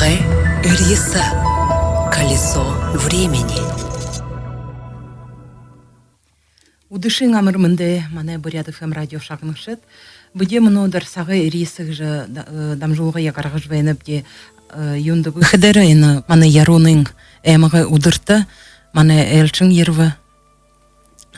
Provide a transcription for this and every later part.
Сагы Ириса. Колесо времени. Удышин амырмынды мане бурят ФМ радио шагнышет. Буде мнодыр сагы Ирисых же дамжулга ягаргыш вейнепде юнды выходерайна мане яруның эмгы удырты мане элчин ервы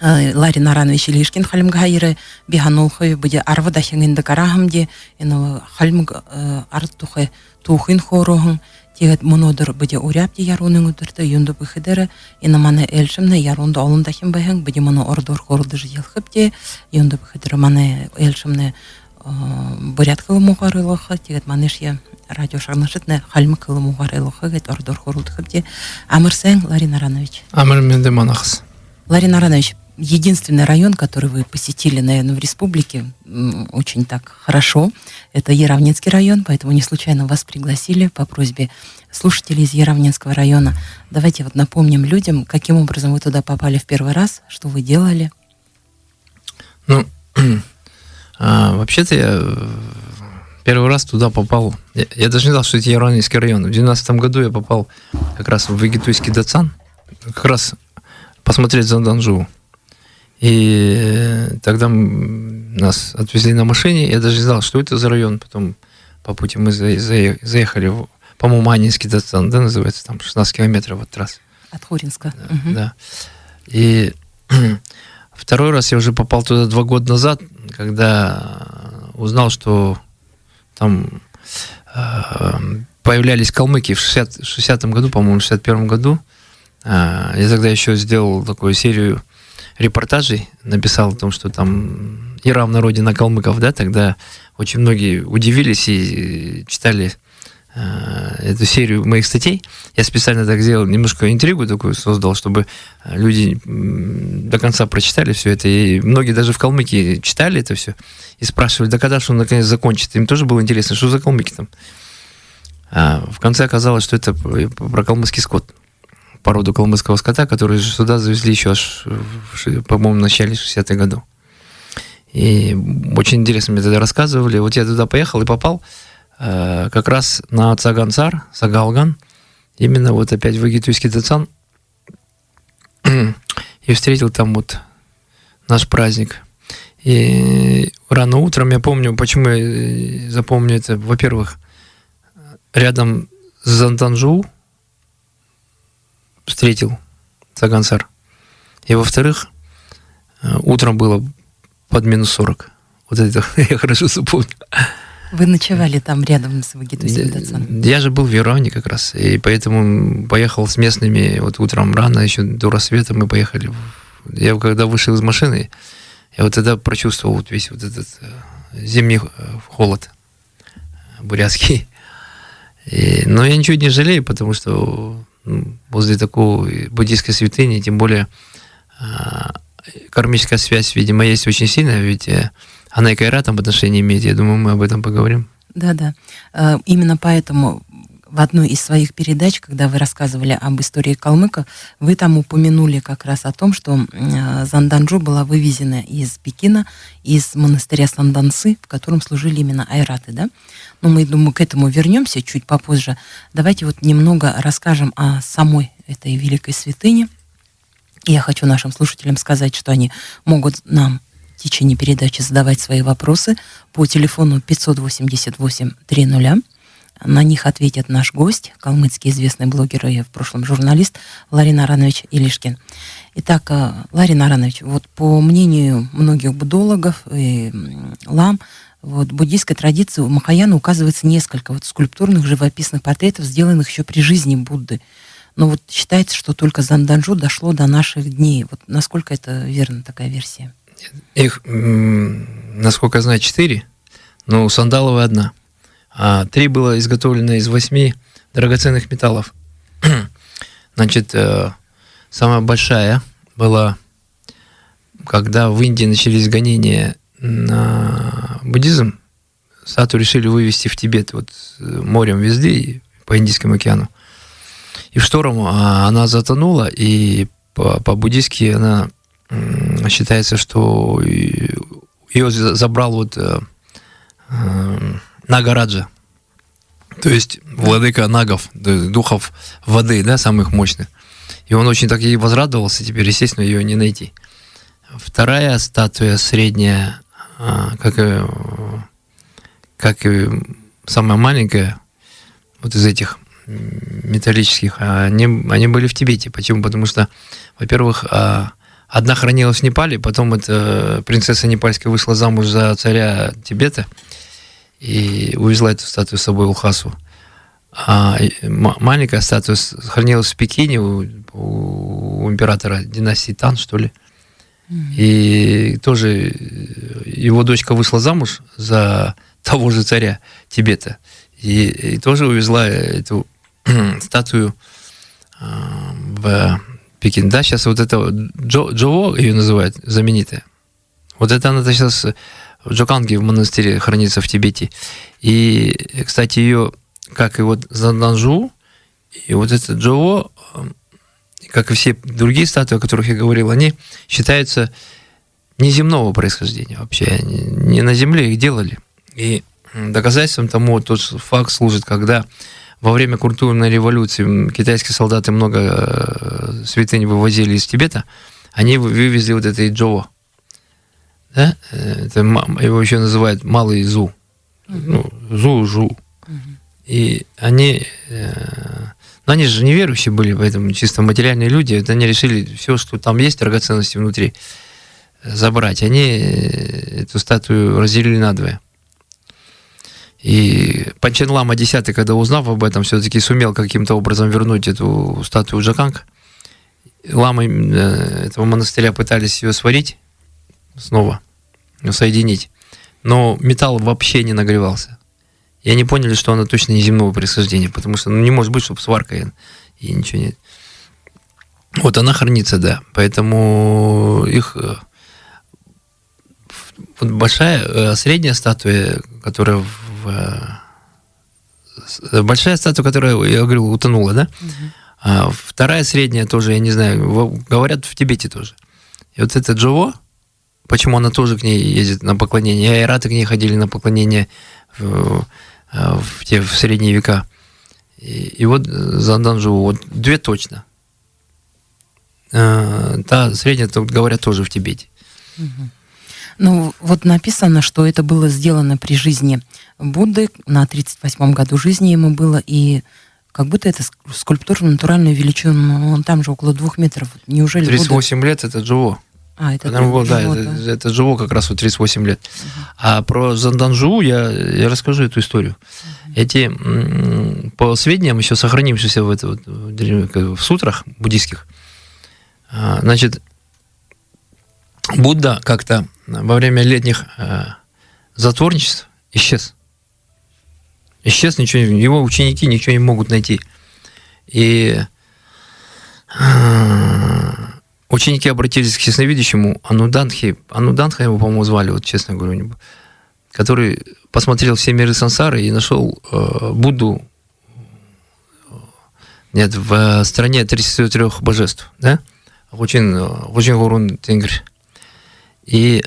Ларин Аранович Илишкин халимга хайры биханулхы буде арвы дахингинды карахымде эно халимг артухы тухин хорохын тегет мнодыр буде уряпде яруның удырты юнды выходеры эно мане элшимне ярунды алын дахин бэхэн буде мане ордор хорды жылхыпде юнды выходеры мане элшимне бурят кылымугарылыхы тегет манешья радио шагнашытне халимг кылымугарылыхы гет ордор хорулдыхыпде Амырсен Ларин Аранович. Амырменде манахс. Ларин Аранович, единственный район, который вы посетили, наверное, в республике, очень так хорошо, это Яровнинский район, поэтому не случайно вас пригласили по просьбе слушателей из Яровнинского района. Давайте вот напомним людям, каким образом вы туда попали в первый раз, что вы делали. Ну, вообще-то я первый раз туда попал, я даже не знал, что это Яровнинский район. В 2012 году я попал как раз в Вегетуйский Дацан, как раз посмотреть Занданжу. И тогда нас отвезли на машине, я даже не знал, что это за район. Потом по пути мы заехали, по-моему, Анинский Дацан, да, называется, там 16 километров от трассы. От Хоринска. Да. И второй раз я уже попал туда 2 года назад, когда узнал, что там появлялись калмыки в 60-м году, по-моему, в 61-м году. Я тогда еще сделал такую серию репортажей, написал о том, что там Ира в народе на калмыков, да, тогда очень многие удивились и читали эту серию моих статей. Я специально так сделал, немножко интригу такую создал, чтобы люди до конца прочитали все это, и многие даже в Калмыкии читали это все и спрашивали, да когда же он наконец закончится. Им тоже было интересно, что за калмыки там. А в конце оказалось, что это про калмыцкий скот, породу калмыцкого скота, который сюда завезли еще аж, по-моему, в начале 60-х годов. И очень интересно мне тогда рассказывали. Вот я туда поехал и попал как раз на Цагансар, Сагалган, именно вот опять в Вегетуйский Дацан, и встретил там вот наш праздник. И рано утром, я помню, почему я запомню это, во-первых, рядом с Занданжу встретил Цагансар. И во-вторых, утром было под -40. Вот это я хорошо запомнил. Вы ночевали там рядом с Вегетуйским Дацаном? Я же был в Яровне как раз, и поэтому поехал с местными вот утром рано, еще до рассвета мы поехали. Я когда вышел из машины, я вот тогда прочувствовал вот весь вот этот зимний холод бурятский. Но я ничего не жалею, потому что возле такой буддийской святыни, тем более кармическая связь, видимо, есть очень сильная, ведь она и к айратам отношение имеет, я думаю, мы об этом поговорим. Да. Именно поэтому в одной из своих передач, когда вы рассказывали об истории калмыков, вы там упомянули как раз о том, что Занданжу была вывезена из Пекина, из монастыря Сандансы, в котором служили именно айраты, да? Но мы, думаю, к этому вернемся чуть попозже. Давайте вот немного расскажем о самой этой великой святыне. Я хочу нашим слушателям сказать, что они могут нам в течение передачи задавать свои вопросы по телефону 588-300. На них ответит наш гость, калмыцкий известный блогер и в прошлом журналист Ларин Аранович Илишкин. Итак, Ларин Аранович, вот по мнению многих буддологов и лам, вот в буддийской традиции у Махаяна указывается несколько вот скульптурных живописных портретов, сделанных еще при жизни Будды. Но вот считается, что только Занданжу дошло до наших дней. Вот насколько это верно, такая версия? Их, насколько я знаю, 4, но у Сандаловой 1. А 3 было изготовлено из 8 драгоценных металлов. Значит, самая большая была, когда в Индии начались гонения на буддизм, статую решили вывезти в Тибет, вот морем везли, по Индийскому океану. И в шторм она затонула, и по-буддийски она считается, что ее забрал вот Нагораджа. То есть владыка нагов, духов воды, да, самых мощных. И он очень так ей возрадовался, теперь, естественно, ее не найти. Вторая статуя, средняя, как и самая маленькая, вот из этих металлических, они были в Тибете. Почему? Потому что, во-первых, одна хранилась в Непале, потом эта принцесса непальская вышла замуж за царя Тибета и увезла эту статую с собой в Лхасу. А маленькая статуя хранилась в Пекине у императора династии Тан, что ли. И тоже его дочка вышла замуж за того же царя Тибета. И тоже увезла эту статую в Пекин. Да, сейчас вот это Джово ее называют, знаменитая. Вот это она сейчас в Джоканге в монастыре хранится в Тибете. И, кстати, ее, как и вот Занданжу, и вот это Джово, как и все другие статуи, о которых я говорил, они считаются неземного происхождения вообще. Не на земле их делали. И доказательством тому тот факт служит, когда во время культурной революции китайские солдаты много святынь вывозили из Тибета, они вывезли вот это Иджово. Да? Это, его еще называют Малый Зу. Ну, Зу-Жу. И они... Но они же неверующие были, поэтому чисто материальные люди. Вот они решили все, что там есть, драгоценности внутри, забрать. Они эту статую разделили надвое. И Панчен Лама X, когда узнав об этом, все-таки сумел каким-то образом вернуть эту статую в Джоканг. Ламы этого монастыря пытались ее сварить снова, соединить. Но металл вообще не нагревался. И они поняли, что она точно неземного происхождения, потому что не может быть, чтобы сварка и ничего нет. Вот она хранится, да. Поэтому их... Вот большая, средняя статуя, которая большая статуя, которая, я говорю, утонула, да? А вторая средняя тоже, я не знаю, говорят, в Тибете тоже. И вот это Джово, почему она тоже к ней ездит на поклонение, и айраты к ней ходили на поклонение в средние века. И вот Занданжу, вот две точно. Та средняя, говорят, тоже в Тибете. Ну, вот написано, что это было сделано при жизни Будды, на 38-м году жизни ему было, и как будто это скульптура натуральную величину, ну, там же около 2 метров. Неужели 38 Будда... лет это Джово. Это Джово, да, это Джово как раз вот 38 лет. А про Занданжу я расскажу эту историю. Эти, по сведениям, еще сохранившиеся в сутрах буддийских, значит, Будда как-то во время летних затворничеств исчез. Исчез, его ученики ничего не могут найти. И ученики обратились к ясновидящему Анудандха его, по-моему, звали, вот честно говорю, который посмотрел все миры сансары и нашел Будду в стране 33 божеств, да? Очень Гурун Тенгри. И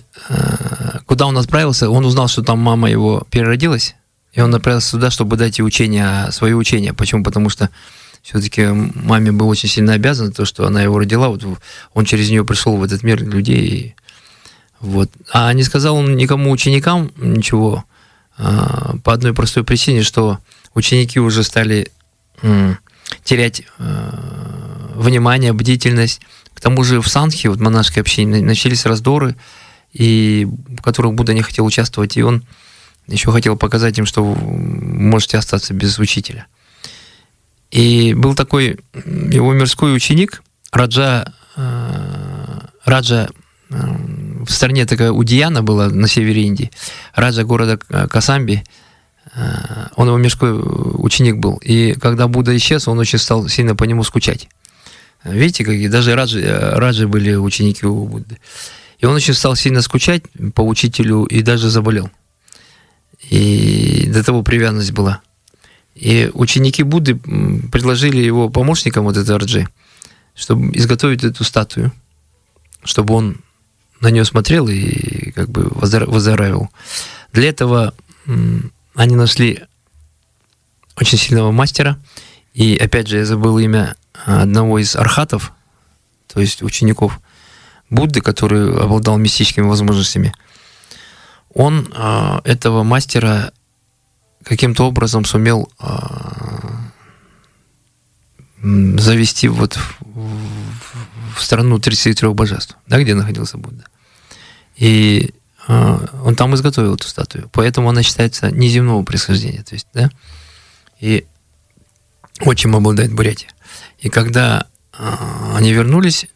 куда он отправился, он узнал, что там мама его переродилась, и он отправился туда, чтобы дать ей свое учение. Почему? Потому что все-таки маме был очень сильно обязан то, что она его родила. Вот он через нее пришел в этот мир людей. Вот. А не сказал он никому ученикам ничего по одной простой причине, что ученики уже стали терять внимание, бдительность. К тому же в Сангхе, вот монашеской общине, начались раздоры, в которых Будда не хотел участвовать, и он еще хотел показать им, что вы можете остаться без учителя. И был такой его мирской ученик, Раджа, в стране такая Удияна была на севере Индии, Раджа города Касамби, он его мирской ученик был. И когда Будда исчез, он очень стал сильно по нему скучать. Видите, какие даже раджи были ученики у Будды. И он очень стал сильно скучать по учителю и даже заболел. И до того привязанность была. И ученики Будды предложили его помощникам, вот это Раджи, чтобы изготовить эту статую, чтобы он на нее смотрел и как бы выздоравливал. Для этого они нашли очень сильного мастера. И опять же, я забыл имя одного из архатов, то есть учеников Будды, который обладал мистическими возможностями. Он этого мастера каким-то образом сумел завести вот в страну 33 божеств, да, где находился Будда. И он там изготовил эту статую. Поэтому она считается неземного происхождения. То есть, да, и очень обладает Бурятия. И когда они вернулись,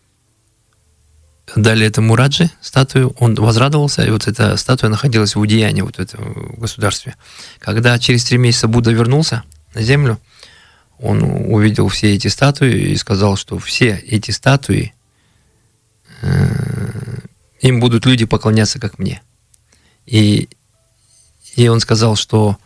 дали этому Раджи статую, он возрадовался, и вот эта статуя находилась в Удияне, вот в этом государстве. Когда через 3 месяца Будда вернулся на землю, он увидел все эти статуи и сказал, что все эти статуи, им будут люди поклоняться, как мне. И он сказал, что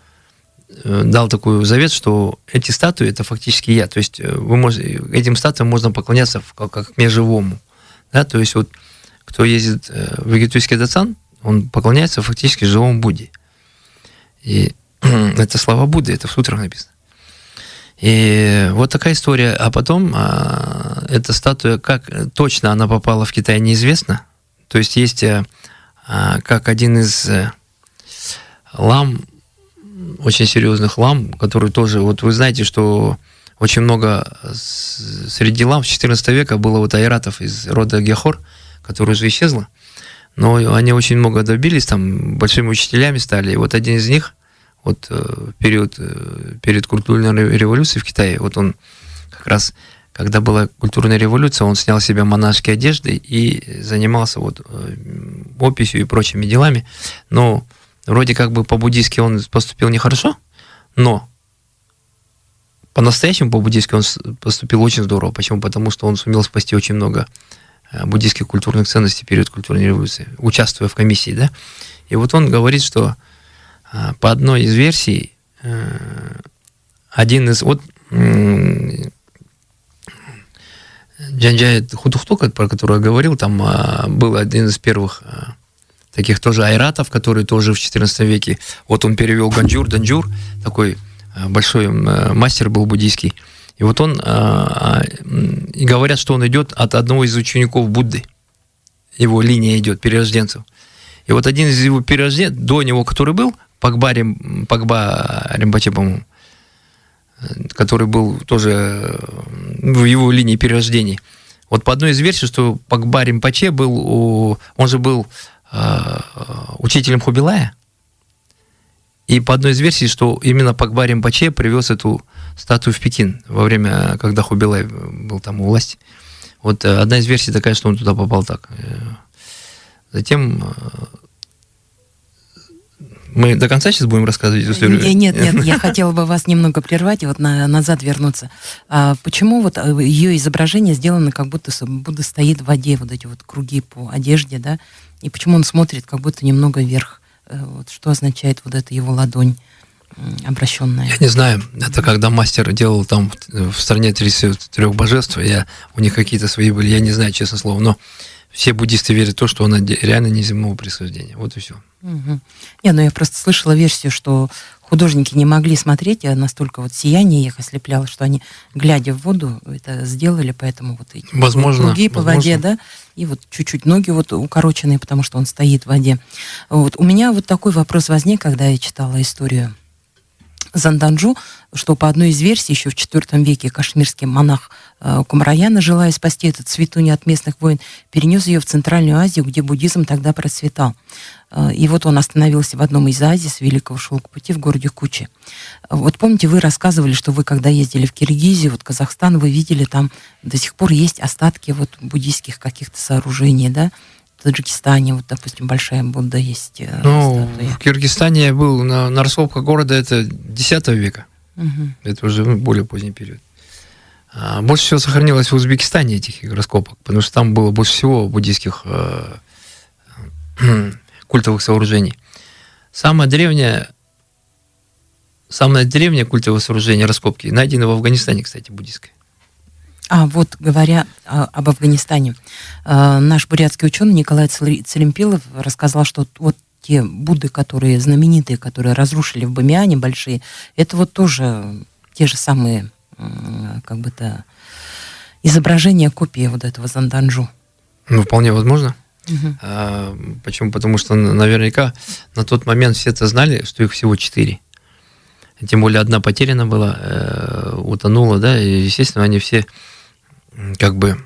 дал такой завет, что эти статуи — это фактически я. То есть этим статуям можно поклоняться как мне живому. Да? То есть вот кто ездит в Египетский Дацан, он поклоняется фактически живому Будде. И это слова Будды, это в сутрах написано. И вот такая история. А потом эта статуя, как точно она попала в Китай, неизвестно. То есть есть как один из лам, очень серьезных лам, который тоже, вот вы знаете, что очень много среди лам с 14 века было вот айратов из рода Гехор, которые уже исчезла, но они очень много добились, там большими учителями стали. И вот один из них, вот перед культурной революцией в Китае, вот он как раз, когда была культурная революция, он снял с себя монашеские одежды и занимался вот описью и прочими делами. Но вроде как бы по-буддийски он поступил нехорошо, но по-настоящему по-буддийски он поступил очень здорово. Почему? Потому что он сумел спасти очень много буддийских культурных ценностей перед культурной революцией, участвуя в комиссии, да. И вот он говорит, что по одной из версий один из... Вот Джанджай Хутухтука, про которую я говорил, там был один из первых таких тоже айратов, который тоже в XIV веке, вот он перевел Данджур, такой большой мастер был буддийский. И вот он, и говорят, что он идет от одного из учеников Будды. Его линия идет, перерожденцев. И вот один из его перерожденцев, до него, который был, Пагба Римпаче, по-моему, который был тоже в его линии перерождений. Вот по одной из версий, что Пагба Римпаче был, он же был учителем Хубилая. И по одной из версий, что именно Пагба Римпаче привез эту статую в Пекин во время, когда Хубилай был там у власти. Вот одна из версий такая, что он туда попал так. Затем мы до конца сейчас будем рассказывать историю? Нет, я хотела бы вас немного прервать и вот назад вернуться. Почему вот ее изображение сделано, как будто Будда стоит в воде, вот эти вот круги по одежде, да? И почему он смотрит как будто немного вверх? Вот что означает вот эта его ладонь обращенная? Я не знаю. Это когда мастер делал там в стране 33 божеств, у них какие-то свои были, я не знаю, честное слово, но все буддисты верят в то, что она реально неземного происхождения. Вот и все. Угу. Я просто слышала версию, что художники не могли смотреть, а настолько вот сияние их ослепляло, что они, глядя в воду, это сделали, поэтому вот эти круги по воде, да, и вот чуть-чуть ноги вот укороченные, потому что он стоит в воде. Вот. У меня вот такой вопрос возник, когда я читала историю Занданджу, что по одной из версий еще в IV веке кашмирский монах Кумараяна, желая спасти эту цветунью от местных войн, перенес ее в Центральную Азию, где буддизм тогда процветал. И вот он остановился в одном из оазисов Великого Шелкопути в городе Кучи. Вот помните, вы рассказывали, что вы, когда ездили в Киргизию, вот Казахстан, вы видели, там до сих пор есть остатки вот буддийских каких-то сооружений, да? В Таджикистане, вот, допустим, большая Будда есть. В Киргизстане я был на раскопках города, это X века. Угу. Это уже более поздний период. Больше всего сохранилось в Узбекистане этих раскопок, потому что там было больше всего буддийских культовых сооружений. Самое древнее культовое сооружение раскопки найдено в Афганистане, кстати, буддийское. Вот говоря об Афганистане, наш бурятский ученый Николай Целимпилов рассказал, что вот те Будды, которые знаменитые, которые разрушили в Бамиане большие, это вот тоже те же самые как бы-то изображения, копии вот этого Занданжу. Ну, вполне возможно. Угу. Почему? Потому что наверняка на тот момент все это знали, что их всего 4. Тем более одна потеряна была, утонула, да, и, естественно, они все, как бы,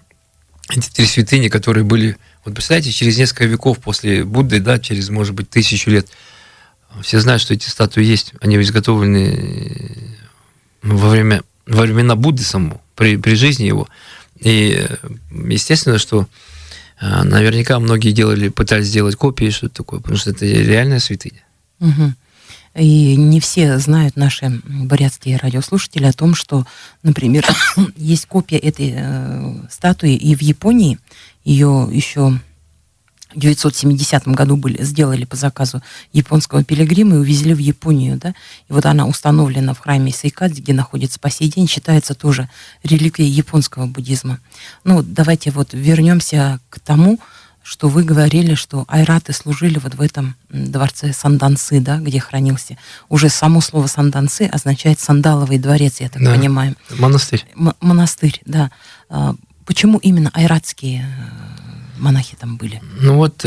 эти 3 святыни, которые были, вот представляете, через несколько веков после Будды, да, через, может быть, 1000 лет, все знают, что эти статуи есть, они изготовлены во времена Будды самого, при жизни его. И, естественно, что наверняка многие пытались сделать копии, что-то такое, потому что это реальная святыня. Угу. И не все знают, наши бурятские радиослушатели, о том, что, например, есть копия этой статуи и в Японии. Ее еще в 970 году сделали по заказу японского пилигрима и увезли в Японию. Да? И вот она установлена в храме Сейкадзи, где находится по сей день, считается тоже реликвией японского буддизма. Ну, давайте вот вернемся к тому, что вы говорили, что айраты служили вот в этом дворце Санданцы, да, где хранился. Уже само слово Санданцы означает сандаловый дворец, я так понимаю. Монастырь. Монастырь, да. Почему именно айратские монахи там были? Ну вот,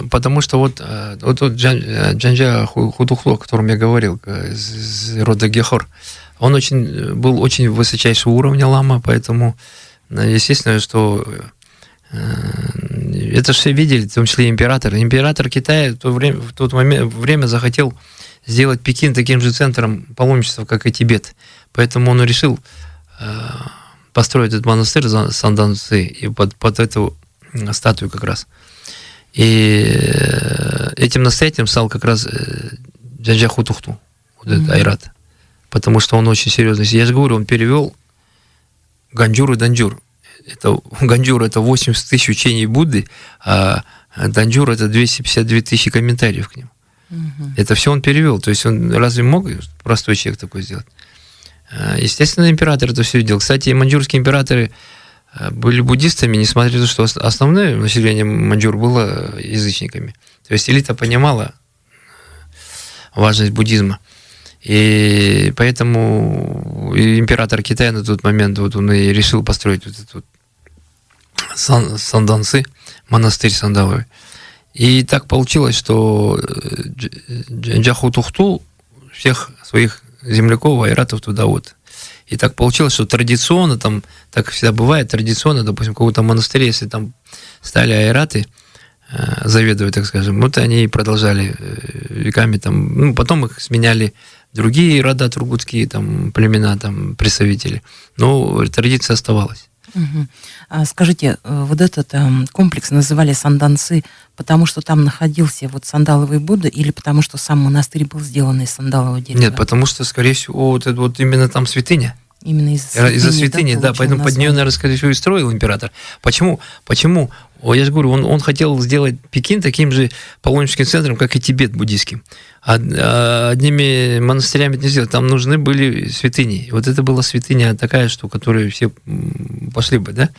потому что вот Джанджа Худухло, о котором я говорил, из рода Гехор, он был очень высочайшего уровня лама, поэтому, естественно, что это все видели, в том числе император. Император Китая в то время захотел сделать Пекин таким же центром паломничества, как и Тибет. Поэтому он решил построить этот монастырь Санданцы и под эту статую как раз. И этим настоятелем стал как раз Джанджа Худухту, вот этот айрат. Потому что он очень серьезный. Я же говорю, он перевел Ганджур и Данджур. Ганджур — это 80 тысяч учений Будды, а Данджур — это 252 тысячи комментариев к ним. Это все он перевел. То есть он разве мог простой человек такой сделать? Естественно, император это все видел. Кстати, маньчжурские императоры были буддистами, несмотря на то, что основное население Маньчжур было язычниками. То есть элита понимала важность буддизма. И поэтому император Китая на тот момент вот он и решил построить вот этот вот Санданцы, монастырь сандаловый. И так получилось, что Джанджа Худухту всех своих земляков, айратов туда вот. И так получилось, что традиционно, там, так всегда бывает, традиционно, допустим, в каком-то монастыре, если там стали айраты заведовать, так скажем, вот они и продолжали веками там, ну, потом их сменяли другие рода тургутские, там, племена, там, представители. Но традиция оставалась. Угу. Скажите, вот этот комплекс называли Санданцы, потому что там находился вот сандаловый Будда, или потому что сам монастырь был сделан из сандалового дерева? Нет, потому что, скорее всего, вот именно там святыня. Именно из-за святыни, да, поэтому под нее, наверное, скорее всего, и строил император. Почему? Я же говорю, он хотел сделать Пекин таким же паломническим центром, как и Тибет буддийским. Одними монастырями это не сделать. Там нужны были святыни. И вот это была святыня такая, что которую все пошли бы, да?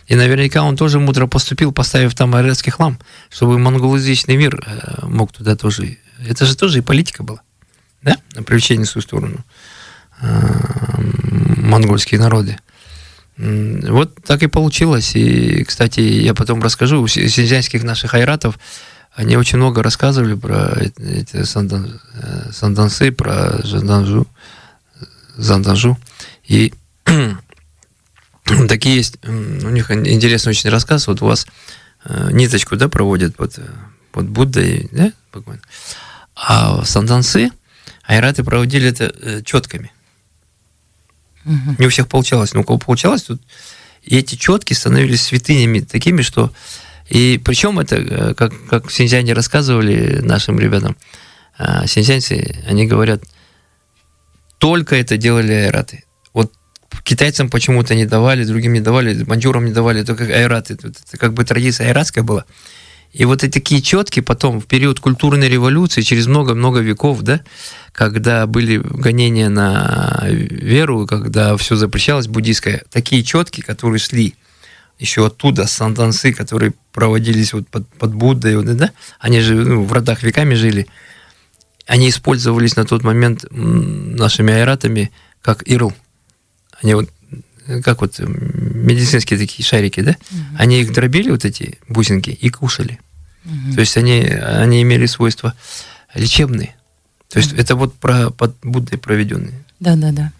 И наверняка он тоже мудро поступил, поставив там айратский храм, чтобы монголоязычный мир мог туда тоже... Это же тоже и политика была, да? На привлечение в свою сторону монгольские народы. Вот так и получилось. И, кстати, я потом расскажу, у синьцзянских наших айратов они очень много рассказывали про эти санданцы, про Занданжу. И такие есть, у них интересный очень рассказ. Вот у вас ниточку, да, проводят под Буддой, да, а в Санданцы айраты проводили это четками. Не у всех получалось, но у кого получалось, тут и эти четки становились святынями такими, что... И причем это, как синьцзяне рассказывали нашим ребятам, синьцзянцы, они говорят, только это делали айраты. Вот китайцам почему-то не давали, другим не давали, маньчжурам не давали, только айраты. Это как бы традиция айратская была. И вот эти такие четки потом, в период культурной революции, через много-много веков, да, когда были гонения на веру, когда все запрещалось буддийское, такие четки, которые шли еще оттуда, сандансы, которые проводились вот под Буддой, вот, да, они же в родах веками жили, они использовались на тот момент нашими айратами как ирл. Они вот, как вот медицинские такие шарики, да, они их дробили, вот эти бусинки, и кушали. То есть они имели свойства лечебные. То есть это вот под Буддой проведенные. Да.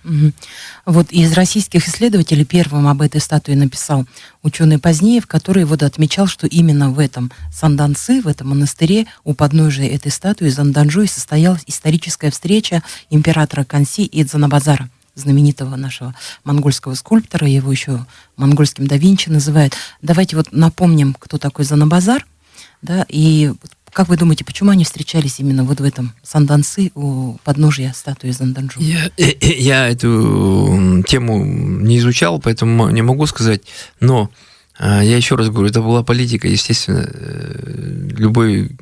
Вот из российских исследователей первым об этой статуе написал ученый Позднеев, который вот отмечал, что именно в этом Санданцы, в этом монастыре, у подножия этой статуи Занданжу и состоялась историческая встреча императора Канси и Дзанабазара, знаменитого нашего монгольского скульптора, его еще монгольским да Винчи называют. Давайте вот напомним, кто такой Занабазар, да, и как вы думаете, почему они встречались именно вот в этом Санданцы у подножия статуи Занданжу? Я эту тему не изучал, поэтому не могу сказать, но я еще раз говорю, это была политика, естественно, любой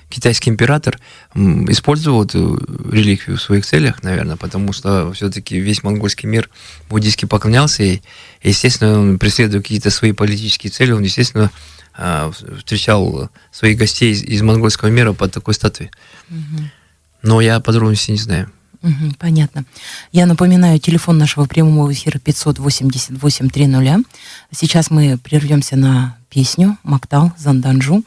китайский император использовал эту реликвию в своих целях, наверное, потому что все-таки весь монгольский мир буддийски поклонялся ей, и, естественно, он преследуя какие-то свои политические цели, он, естественно, встречал своих гостей из монгольского мира под такой статуей. Но я подробностей не знаю. Понятно. Я напоминаю, телефон нашего прямого эфира 588-300. Сейчас мы прервемся на песню «Мактал» Занданжу.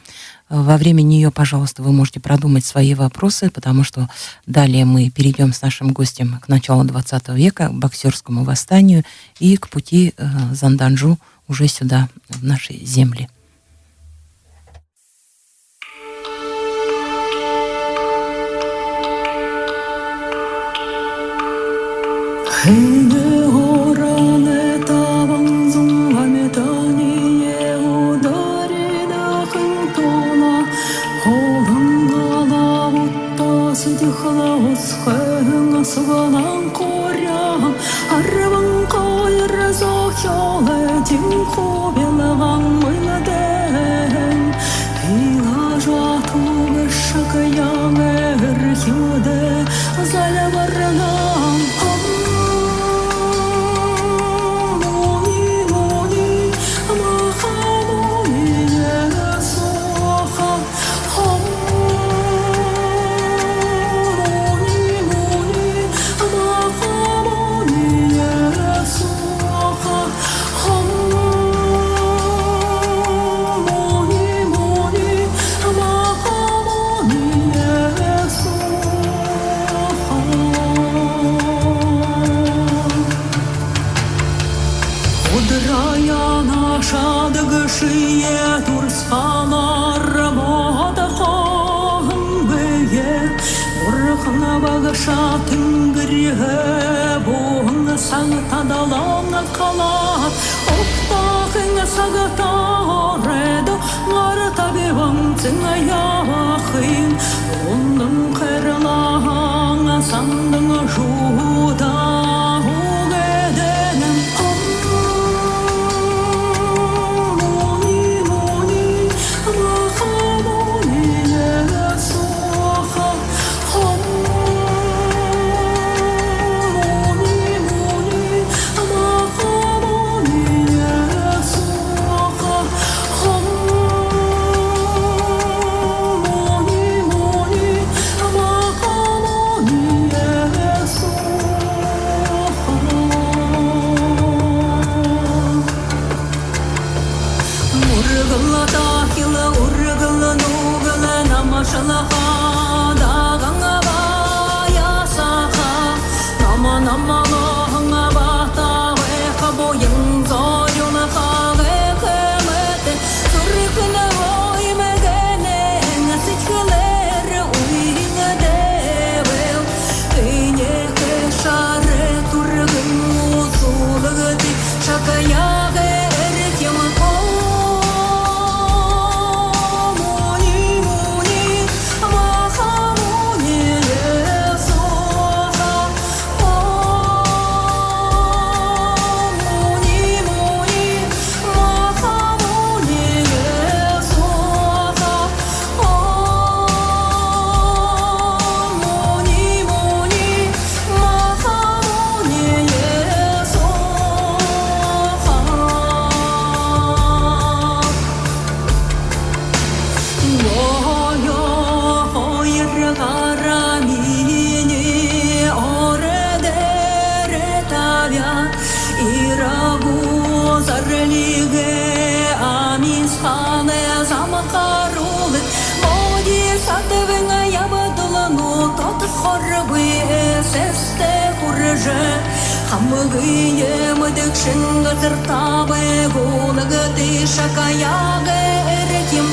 Во время нее, пожалуйста, вы можете продумать свои вопросы, потому что далее мы перейдем с нашим гостем к началу 20 века, к боксерскому восстанию и к пути Занданжу уже сюда, в наши земли. хорбы эсесте курже хамгые мдыкшин газыртабы гулагы шакаяга эрким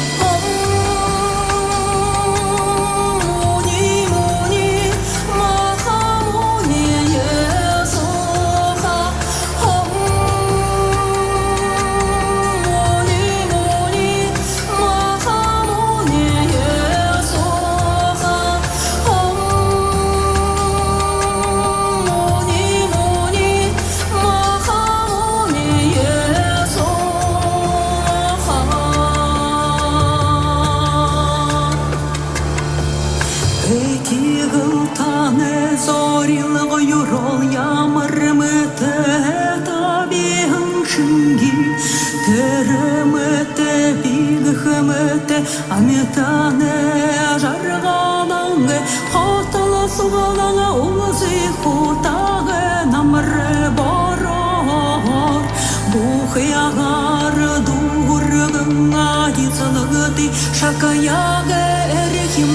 Аметане жаргаланге хотала сугалана улзи хутаге намре борор бухягар дургынга дицалагы шакаяге эрхим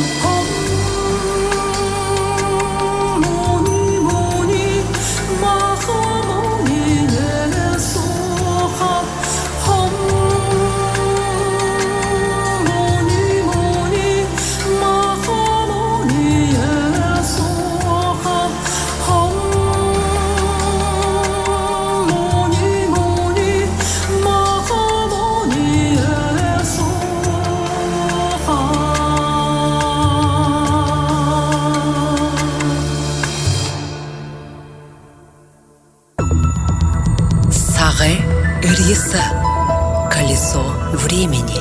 Риса. Колесо времени.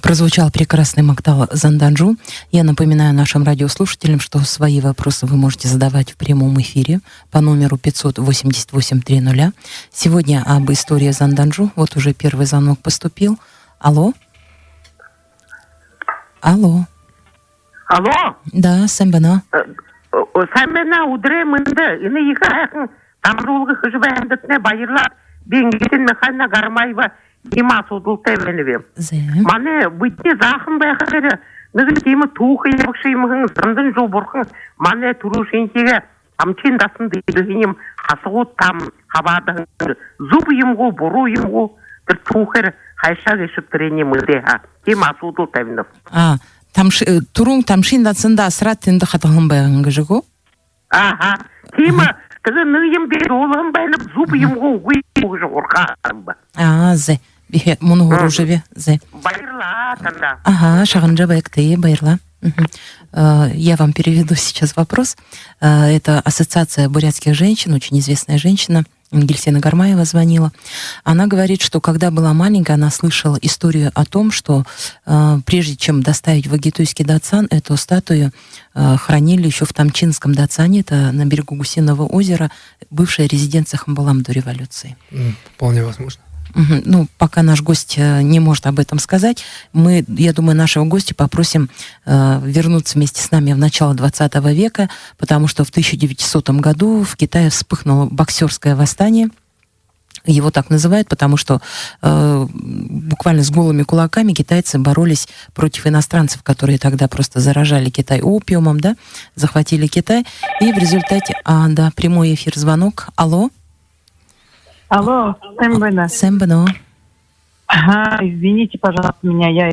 Прозвучал прекрасный Магдал Занданджу. Я напоминаю нашим радиослушателям, что свои вопросы вы можете задавать в прямом эфире по номеру 588-300. Сегодня об истории Занданджу. Вот уже первый звонок поступил. Алло? Алло? Алло? Да, Сэмбана. Сэмбана удре мында. Ины ихаяхын тамрулғы хыжбайындытне байырлар. Бенгетін мехайна гармайва дима судылтай беневем. Мане бытне захын байхары. Нығын демі туқы ебікшеймігін зандын жол бұрқын. Мане турушенкеге амчен дасын дейдігінем хасығыт там хабадығын. Зуб емғу, бұру емғу. Бір туқыр хайша кешіп түрене мүлде. Дима судылтай бенев. Турун тамшин датсында асырат тенді қатығын байғын ғыжығы? Ага. Дима кызы ныйым бер олығын байынып зуб емғу ғыжы ғырқағын ба. Зе. Мұны ғыру жыве. Зе. Байырла танда. Ага, шағынжа байықты, байырла. Я вам переведу сейчас вопрос. Это ассоциация бурятских женщин, очень известная женщина, Гельсина Гармаева звонила. Она говорит, что когда была маленькая, она слышала историю о том, что прежде чем доставить в Агитуйский Датсан, эту статую хранили еще в Тамчинском Датсане, это на берегу Гусиного озера, бывшая резиденция Хамбалам до революции. Вполне возможно. Ну, пока наш гость не может об этом сказать, мы, я думаю, нашего гостя попросим вернуться вместе с нами в начало 20 века, потому что в 1900 году в Китае вспыхнуло боксерское восстание. Его так называют, потому что буквально с голыми кулаками китайцы боролись против иностранцев, которые тогда просто заражали Китай опиумом, да, захватили Китай. И в результате, да, прямой эфир, звонок. Алло? Алло, Сэмбана. Сэмбано. Ага, извините, пожалуйста, меня, я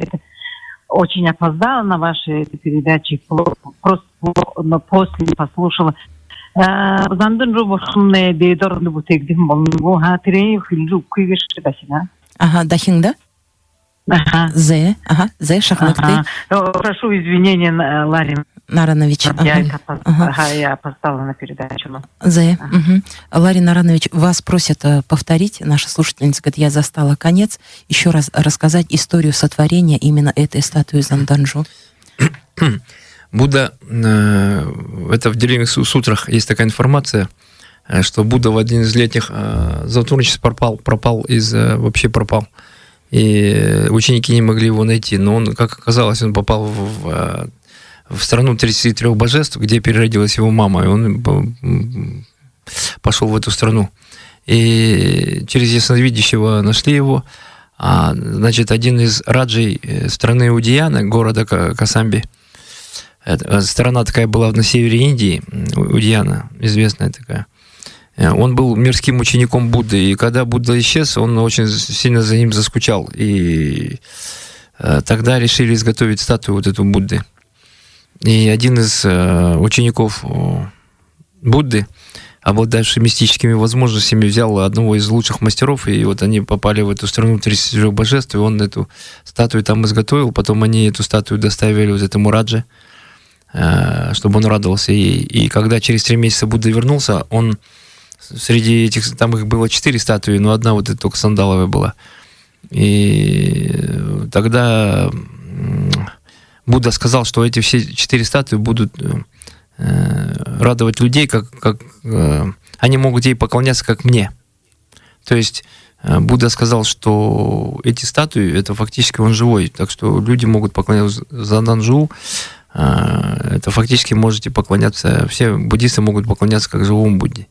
очень опоздала на ваши передачи, просто после не послушала. Зандан жобошымны бейдорны бутегдим болму, трей хилжу куйгешті дасина. Ага, дахин, да? Ага. Зе шахнакты. Прошу извинения, Ларин Наранович. Я опоздала на передачу. Зе. Ларин Наранович, вас просят повторить, наша слушательница говорит, я застала конец, еще раз рассказать историю сотворения именно этой статуи Занданджу. Будда, это в древних сутрах есть такая информация, что Будда в один из летних затворничеств пропал. И ученики не могли его найти. Но он, как оказалось, он попал в страну 33 божеств, где переродилась его мама, и он пошел в эту страну. И через ясновидящего нашли его. Значит, один из раджей страны Удияна, города Касамби, Страна такая была на севере Индии, Удьяна, известная такая. Он был мирским учеником Будды, и когда Будда исчез, он очень сильно за ним заскучал. И тогда решили изготовить статую вот эту Будды. И один из учеников Будды, обладавший мистическими возможностями, взял одного из лучших мастеров, и вот они попали в эту страну 33 божеств, и он эту статую там изготовил. Потом они эту статую доставили вот этому Раджи, чтобы он радовался ей. И когда через 3 месяца Будда вернулся, он среди этих, там их было 4 статуи, но одна вот эта только сандаловая была. И тогда Будда сказал, что эти все 4 статуи будут радовать людей, как они могут ей поклоняться, как мне. То есть Будда сказал, что эти статуи, это фактически он живой, так что люди могут поклоняться Занданджу, это фактически можете поклоняться, все буддисты могут поклоняться как живому Будде.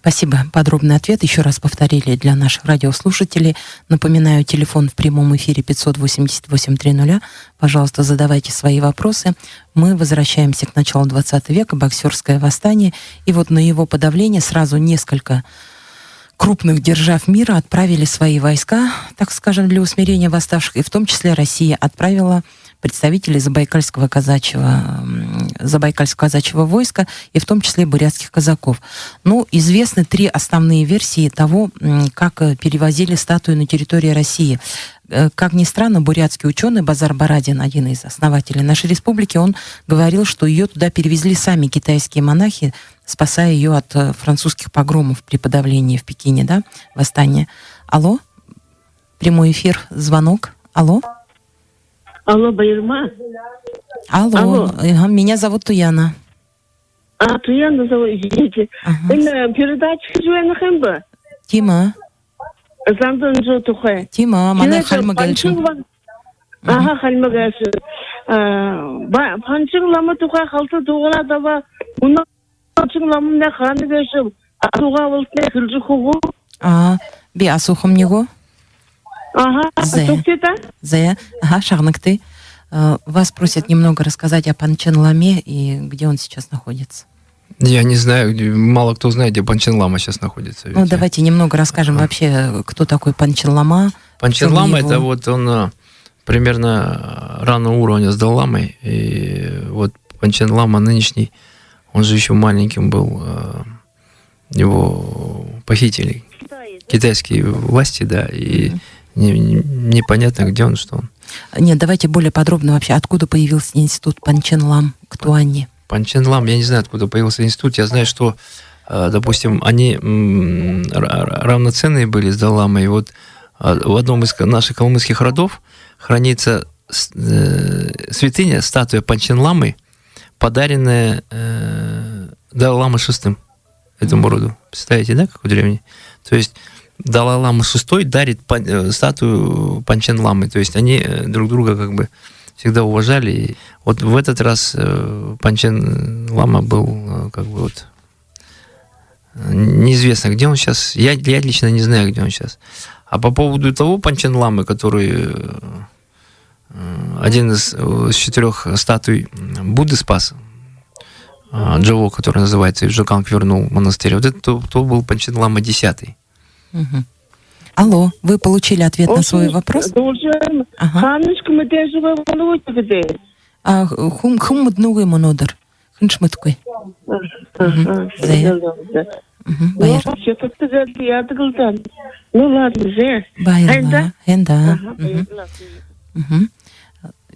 Спасибо. Подробный ответ еще раз повторили для наших радиослушателей. Напоминаю, телефон в прямом эфире 588-300. Пожалуйста, задавайте свои вопросы. Мы возвращаемся к началу 20 века, боксерское восстание. И вот на его подавление сразу несколько крупных держав мира отправили свои войска, так скажем, для усмирения восставших. И в том числе Россия отправила представителей Забайкальского казачьего войска, и в том числе бурятских казаков. Ну, известны 3 основные версии того, как перевозили статую на территории России. Как ни странно, бурятский ученый Базар Барадин, один из основателей нашей республики, он говорил, что ее туда перевезли сами китайские монахи, спасая ее от французских погромов при подавлении в Пекине, да, восстания. Алло? Прямой эфир, звонок. Алло? Алло, Байырма. Алло. Меня зовут Туяна. Туяна зовут, извините. Передача Жуэна Хэмба. Тима. Занданджу Тухай. Тима, мана Хальмагальшин. Ага, Хальмагальшин. Панчың лама Тухай халты туғыла даба. Уна панчың ламына ханы гашым. Туға вылтне күлжі хугу. Би асухым него? Ага, Зая. Ага, шагныкты. Вас просят немного рассказать о Панчен Ламе и где он сейчас находится. Я не знаю, мало кто знает, где Панчен Лама сейчас находится. Ну, давайте немного расскажем вообще, кто такой Панчен Лама. Панчен Лама, это вот он примерно равного уровня с Далламой. И вот Панчен Лама нынешний, он же еще маленьким был, его похитили китайские власти, да, и непонятно, где он, что он. Нет, давайте более подробно вообще, откуда появился институт Панчен Лам, кто они? Панчен Лам, я не знаю, откуда появился институт, я знаю, что, допустим, они равноценные были с Далламой, и вот в одном из наших калмыцких родов хранится святыня, статуя Панчен Ламы, подаренная Далай-ламой VI этому роду. Представляете, да, как у древней? То есть Далай-лама VI дарит статую Панчен Ламы. То есть они друг друга как бы всегда уважали. И вот в этот раз Панчен Лама был как бы вот неизвестно, где он сейчас. Я лично не знаю, где он сейчас. А по поводу того Панчен Ламы, который один из 4 статуй Будды спас, Джаво, который называется, и Джоканг вернул монастырь. Вот это то был Панчен Лама 10. Угу. Алло, вы получили ответ на свой вопрос? Ага. Хуммуднугой монодер. Хыншмыткой. Ну ладно, же. Байрма, да.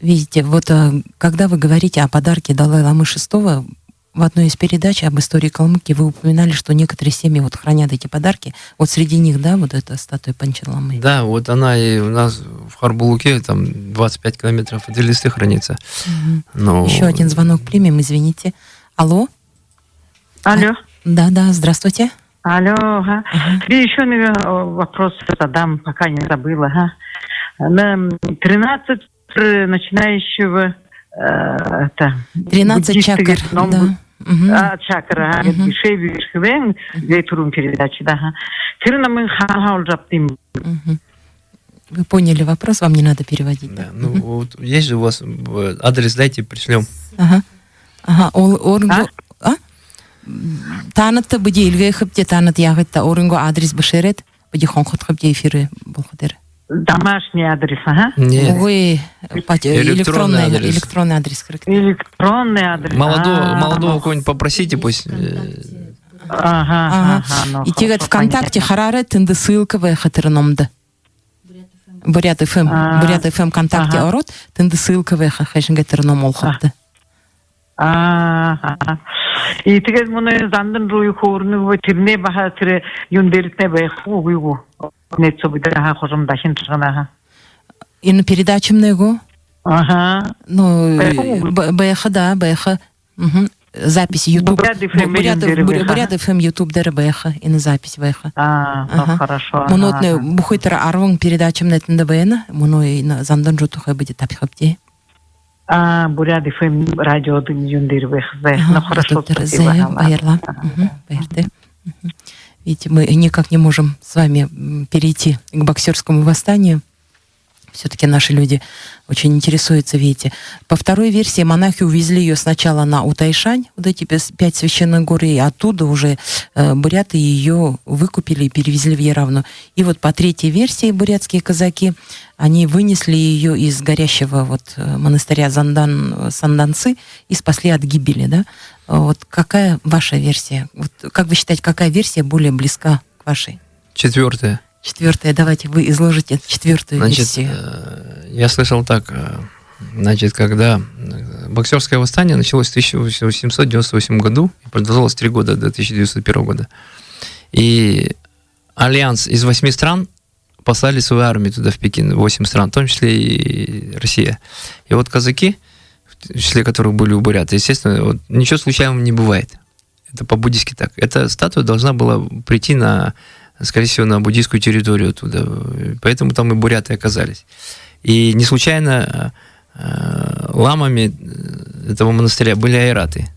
Видите, вот когда вы говорите о подарке Далай-ламы VI, в одной из передач об истории Калмыкии вы упоминали, что некоторые семьи вот хранят эти подарки. Вот среди них, да, вот эта статуя Панчен Ламы. Да, вот она и у нас в Харбулуке, там 25 километров от Элисты хранится. Угу. Но... Еще один звонок примем, извините. Алло? Алло. Да, здравствуйте. Алло, ага. Еще вопрос задам, пока не забыла. Ага. На 13 начинающего 13 чакр, да. Чакра, Шеви Шхвен, Ветрум передачи, да. Тирнамын Халхал Джаптим. Вы поняли вопрос, вам не надо переводить. Да, ну вот есть же у вас адрес, дайте, пришлем. Ага. Танытты быде илге хыпте таныт ягытта орынго адрес бешерет, быде хонхот хыпте эфиры болхотер. Домашний адрес, ага. Нет. Ой, электронный адрес. Электронный адрес. Молодого кого-нибудь попросите, пусть... Ага. И тегет ВКонтакте харары тынды ссылка в хатырномды. Бурят ФМ ВКонтакте орот, тынды ссылка в хэшинге тырном олхотты. И тегет муны зандын руй хорны в тирне баха тире юндеритне бэх уйгу. Нет собидаха хожам дахин чыгана. И на передаче него? Ага. Ну, бэха. Запись YouTube. Бурят ФМ YouTube дары бэха. И на запись бэха. Хорошо. Мунотны бухойтара арван передачам нетінде бэна. Муной на зандын жутухай будет тапихапте. Бурят ФМ радио юндер бэх. Ну, хорошо. Байерла. Байерты. Видите, мы никак не можем с вами перейти к боксерскому восстанию. Все-таки наши люди очень интересуются, видите. По второй версии, монахи увезли ее сначала на Утайшань, вот эти 5 священных гор, и оттуда уже буряты ее выкупили и перевезли в Яравну. И вот по третьей версии бурятские казаки, они вынесли ее из горящего вот монастыря Санданцы и спасли от гибели, да? Вот какая ваша версия? Вот как вы считаете, какая версия более близка к вашей? Четвертая. Давайте вы изложите четвертую версию. Я слышал так, когда боксерское восстание началось в 1898 году и продолжалось 3 года, до 1901 года. И альянс из 8 стран послали свою армию туда, в Пекин, 8 стран, в том числе и Россия. И вот казаки, в числе которых были у бурят, естественно, вот, ничего случайного не бывает. Это по-буддийски так. Эта статуя должна была прийти скорее всего, на буддийскую территорию туда. Поэтому там и буряты оказались. И не случайно ламами этого монастыря были айраты.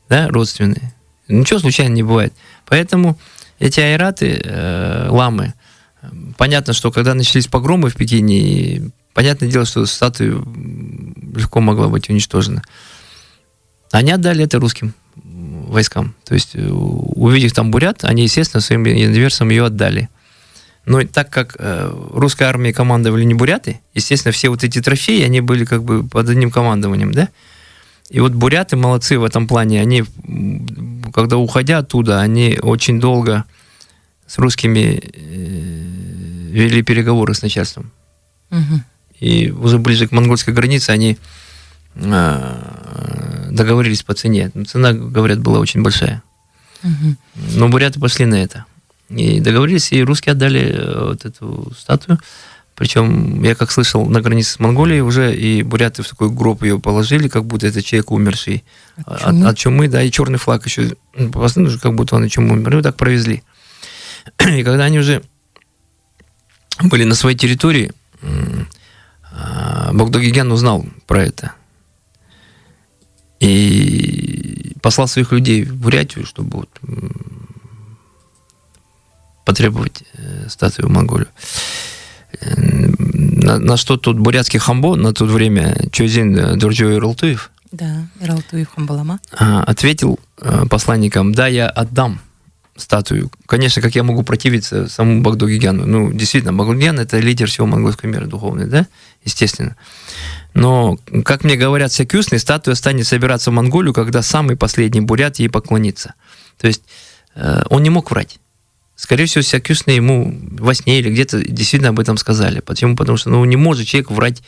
Да, родственные. Ничего случайно не бывает. Поэтому эти айраты, ламы, понятно, что когда начались погромы в Пекине, понятное дело, что статуя легко могла быть уничтожена. Они отдали это русским войскам. То есть, увидев там бурят, они, естественно, своим единоверцам ее отдали. Но так как русской армией командовали не буряты, естественно, все вот эти трофеи, они были как бы под одним командованием, да? И вот буряты молодцы в этом плане. Они, когда уходя оттуда, они очень долго с русскими вели переговоры с начальством. И уже ближе к монгольской границе они договорились по цене. Цена, говорят, была очень большая. Но буряты пошли на это. И договорились, и русские отдали вот эту статую. Причем, я как слышал, на границе с Монголией уже и буряты в такой гроб ее положили, как будто это человек умерший от чумы, да, и черный флаг еще, как будто он от чумы умер. И вот так провезли. И когда они уже были на своей территории, Богдогеген узнал про это. И послал своих людей в Бурятию, чтобы вот потребовать статую в Монголию. На что тут бурятский хамбо на то время Чозин Дурджой Иралтуев, да, Иралтуев Хамбалама, ответил посланникам: да, я отдам статую. Конечно, как я могу противиться самому Богдогену? Ну, действительно, Богдоген — это лидер всего монгольского мира духовный, да? Естественно. Но, как мне говорят сякюсны, статуя станет собираться в Монголию, когда самый последний бурят ей поклонится. То есть он не мог врать. Скорее всего, сякюсны ему во сне или где-то действительно об этом сказали. Почему? Потому что не может человек врать,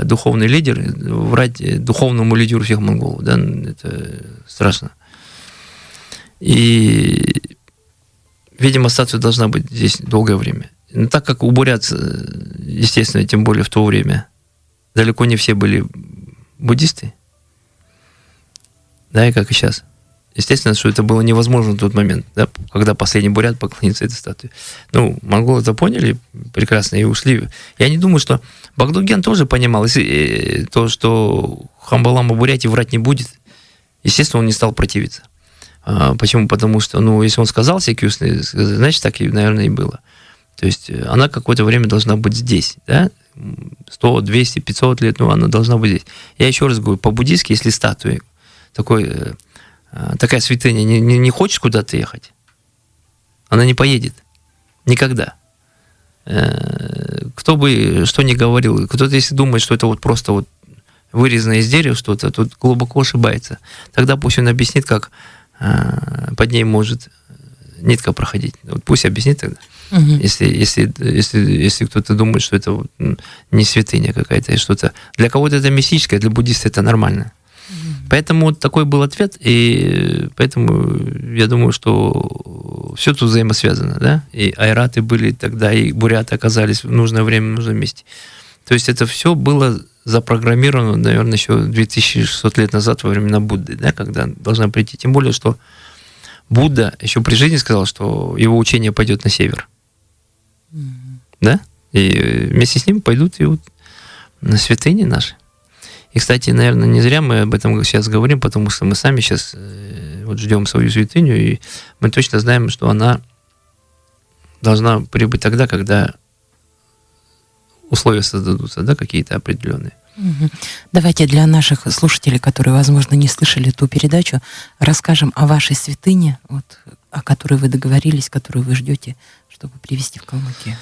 духовный лидер, врать духовному лидеру всех монголов. Да? Это страшно. И, видимо, статуя должна быть здесь долгое время. Но так как у бурят, естественно, тем более в то время, далеко не все были буддисты, да, и как и сейчас. Естественно, что это было невозможно в тот момент, да, когда последний бурят поклонится этой статуе. Ну, монголы это поняли прекрасно и ушли. Я не думаю, что Богдоген тоже понимал, если то, что Хамбалама Бурятии врать не будет, естественно, он не стал противиться. Почему? Потому что, если он сказал сякюсны, значит, так, наверное, и было. То есть она какое-то время должна быть здесь, да? 100, 200, 500 лет, она должна быть здесь. Я еще раз говорю, по-буддийски, если статуя, такая святыня, не хочет куда-то ехать, она не поедет. Никогда. Кто бы что ни говорил, кто-то, если думает, что это вот просто вот вырезанное из дерева что-то, тут глубоко ошибается. Тогда пусть он объяснит, как под ней может нитка проходить. Вот пусть объяснит тогда. Если кто-то думает, что это вот не святыня какая-то, и что-то. Для кого-то это мистическое, для буддиста это нормально. Поэтому вот такой был ответ, и поэтому я думаю, что все тут взаимосвязано, да? И айраты были тогда, и буряты оказались в нужное время, в нужном месте. То есть это все было запрограммировано, наверное, еще 2600 лет назад, во времена Будды, да, когда должна прийти. Тем более, что Будда еще при жизни сказал, что его учение пойдет на север. Да? И вместе с ним пойдут и вот на святыни наши. И, кстати, наверное, не зря мы об этом сейчас говорим, потому что мы сами сейчас вот ждем свою святыню, и мы точно знаем, что она должна прибыть тогда, когда условия создадутся, да, какие-то определенные. Давайте для наших слушателей, которые, возможно, не слышали ту передачу, расскажем о вашей святыне, вот, о которой вы договорились, которую вы ждете, чтобы привезти в Калмыкию.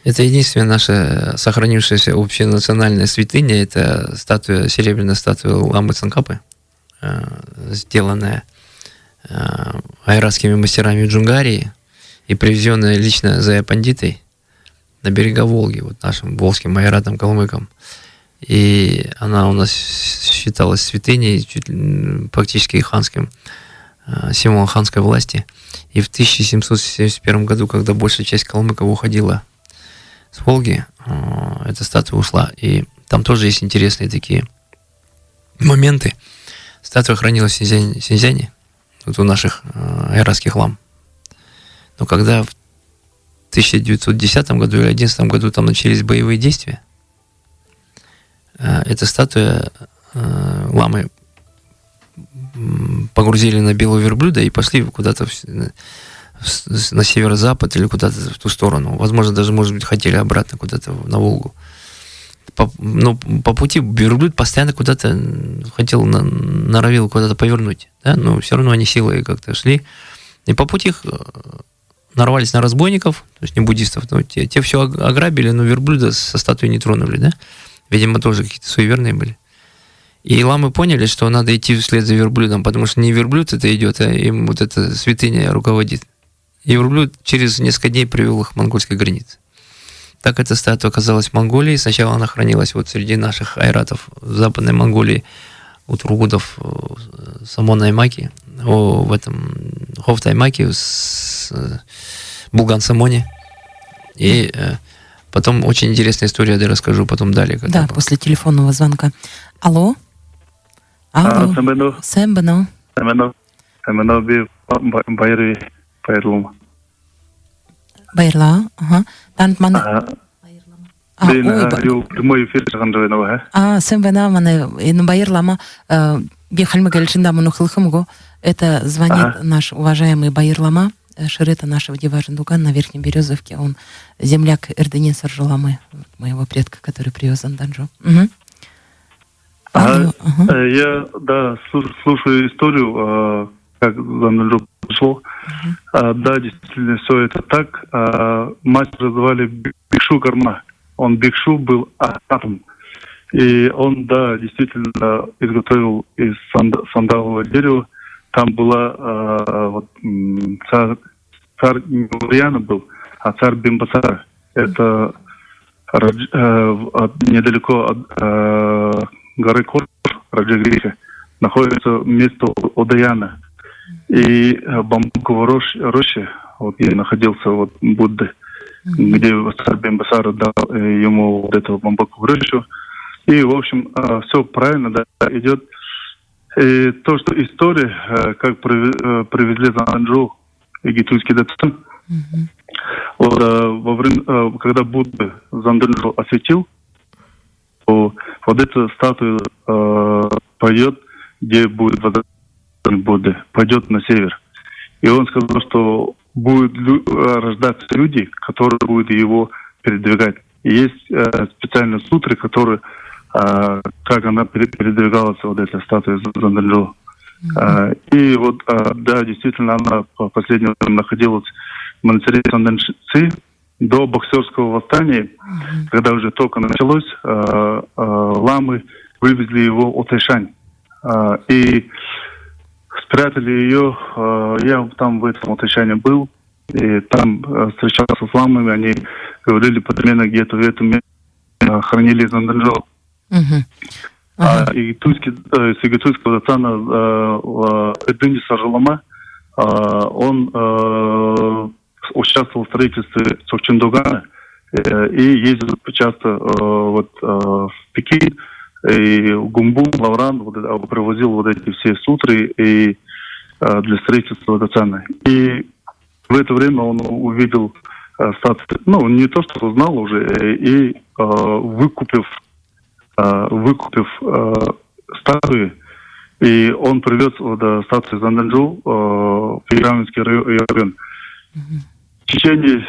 Это единственная наша сохранившаяся общенациональная святыня. Это серебряная статуя Ламы Цангкапы, сделанная айратскими мастерами Джунгарии и привезенная лично Зая Пандитой на берега Волги, вот нашим волжским айратам-калмыкам. И она у нас считалась святыней, практически ханским символом ханской власти. И в 1771 году, когда большая часть калмыков уходила с Волги, эта статуя ушла. И там тоже есть интересные такие моменты. Статуя хранилась в Синьцзяне, вот у наших айратских лам. Но когда в 1910 году или 2011 году там начались боевые действия, эта статуя ламы погрузили на белого верблюда и пошли куда-то на северо-запад или куда-то в ту сторону. Возможно, даже, может быть, хотели обратно куда-то на Волгу. Но по пути верблюд постоянно куда-то хотел, норовил куда-то повернуть. Да? Но все равно они силой как-то шли. И по пути их нарвались на разбойников, то есть не буддистов. Но те все ограбили, но верблюда со статуей не тронули. Да? Видимо, тоже какие-то суеверные были. И ламы поняли, что надо идти вслед за верблюдом, потому что не верблюд это идет, а им вот эта святыня руководит. И верблюд через несколько дней привел их к монгольской границе. Так эта статуя оказалась в Монголии. Сначала она хранилась вот среди наших айратов в Западной Монголии, у тургудов Самон-Аймаки, в этом Хофт-Аймаки, с Булган-Самоне. И потом очень интересная история, я расскажу потом далее. Да, после телефонного звонка. Алло? Алло? Сэмбэно. Сэмбэно би байры байрлама. Байрла, ага. Танытманы. Прямой эфир чыганда байна. Сэмбэна маны байрлама. Би хальмыгалишинда мунухылхымго. Это звонит наш уважаемый Байырлама, Шерета нашего Деважиндуган на Верхней Березовке. Он земляк Эрденин Саржуламы, моего предка, который привез Занданжу. Я, слушаю историю, как Занданжу пришло. Да, действительно, все это так. Мастера звали Бикшу Гарма. Он Бикшу был атом. И он, да, действительно изготовил из сандалового дерева. Там была царь Нурьяна был, а царь Бимбасар. Это недалеко от горы Кор, Раджагриха, находится место Удаяна. И бамбуковая роща, вот я находился, вот Будды, где царь Бимбасар дал ему вот эту бамбуковую рощу. И, в общем, все правильно, да, идет. И то, что история, как привезли Занданжу и Гитуйский датсан, вот, во время, когда Будда Занданжу осветил, то вот эта статуя пойдет, где будет вода Будды, пойдет на север. И он сказал, что будут рождаться люди, которые будут его передвигать. И есть специальные сутры, которые, как она передвигалась, вот эта статуя Занданджу. И вот, да, действительно, она по последнему находилась в монастыре Санданчи до боксерского восстания, когда уже только началось, ламы вывезли его в Тайшань. И спрятали ее, я там в этом Тайшане был, и там встречался с ламами, они говорили, примерно где-то в этом месте хранили Занданджу. И Игитульского Дацана Эдыни Саржалама, он участвовал в строительстве Цокчиндогана и ездил часто в Пекин, и в Гумбу, Лавран, привозил вот эти все сутры и для строительства Дацана. И в это время он увидел статую, не то, что узнал уже, и выкупив статуи, и он привез статую Занданджу в Иранский район. В течение,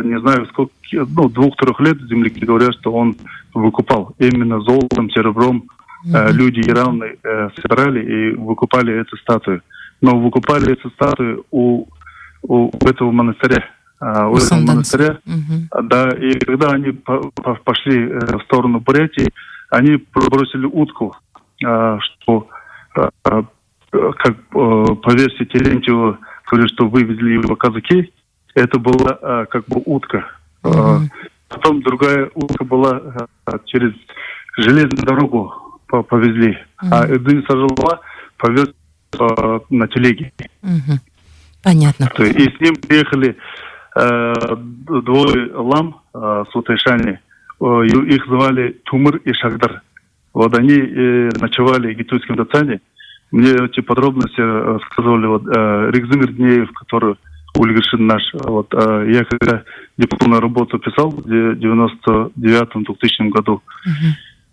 не знаю, сколько, 2-3 лет земляки говорят, что он выкупал именно золотом, серебром. Люди Ирана собирали и выкупали эти статуи. Но выкупали эти статуи у этого монастыря. У этого монастыря. Да, и когда они пошли в сторону Бурятии, они бросили утку, что, как по версии Терентьева, говорят, что вывезли его казаки, это была как бы утка. Потом другая утка была через железную дорогу повезли, а Эдын Саржалама повез на телеге. Понятно. И с ним приехали двое лам с Утайшани. Их звали Тумыр и Шагдар. Вот они ночевали в Игитульском Дацане. Мне эти подробности рассказывали Ригзимир Днеев, который Ульгашин наш. Я когда дипломную работу писал в 99-2000 году.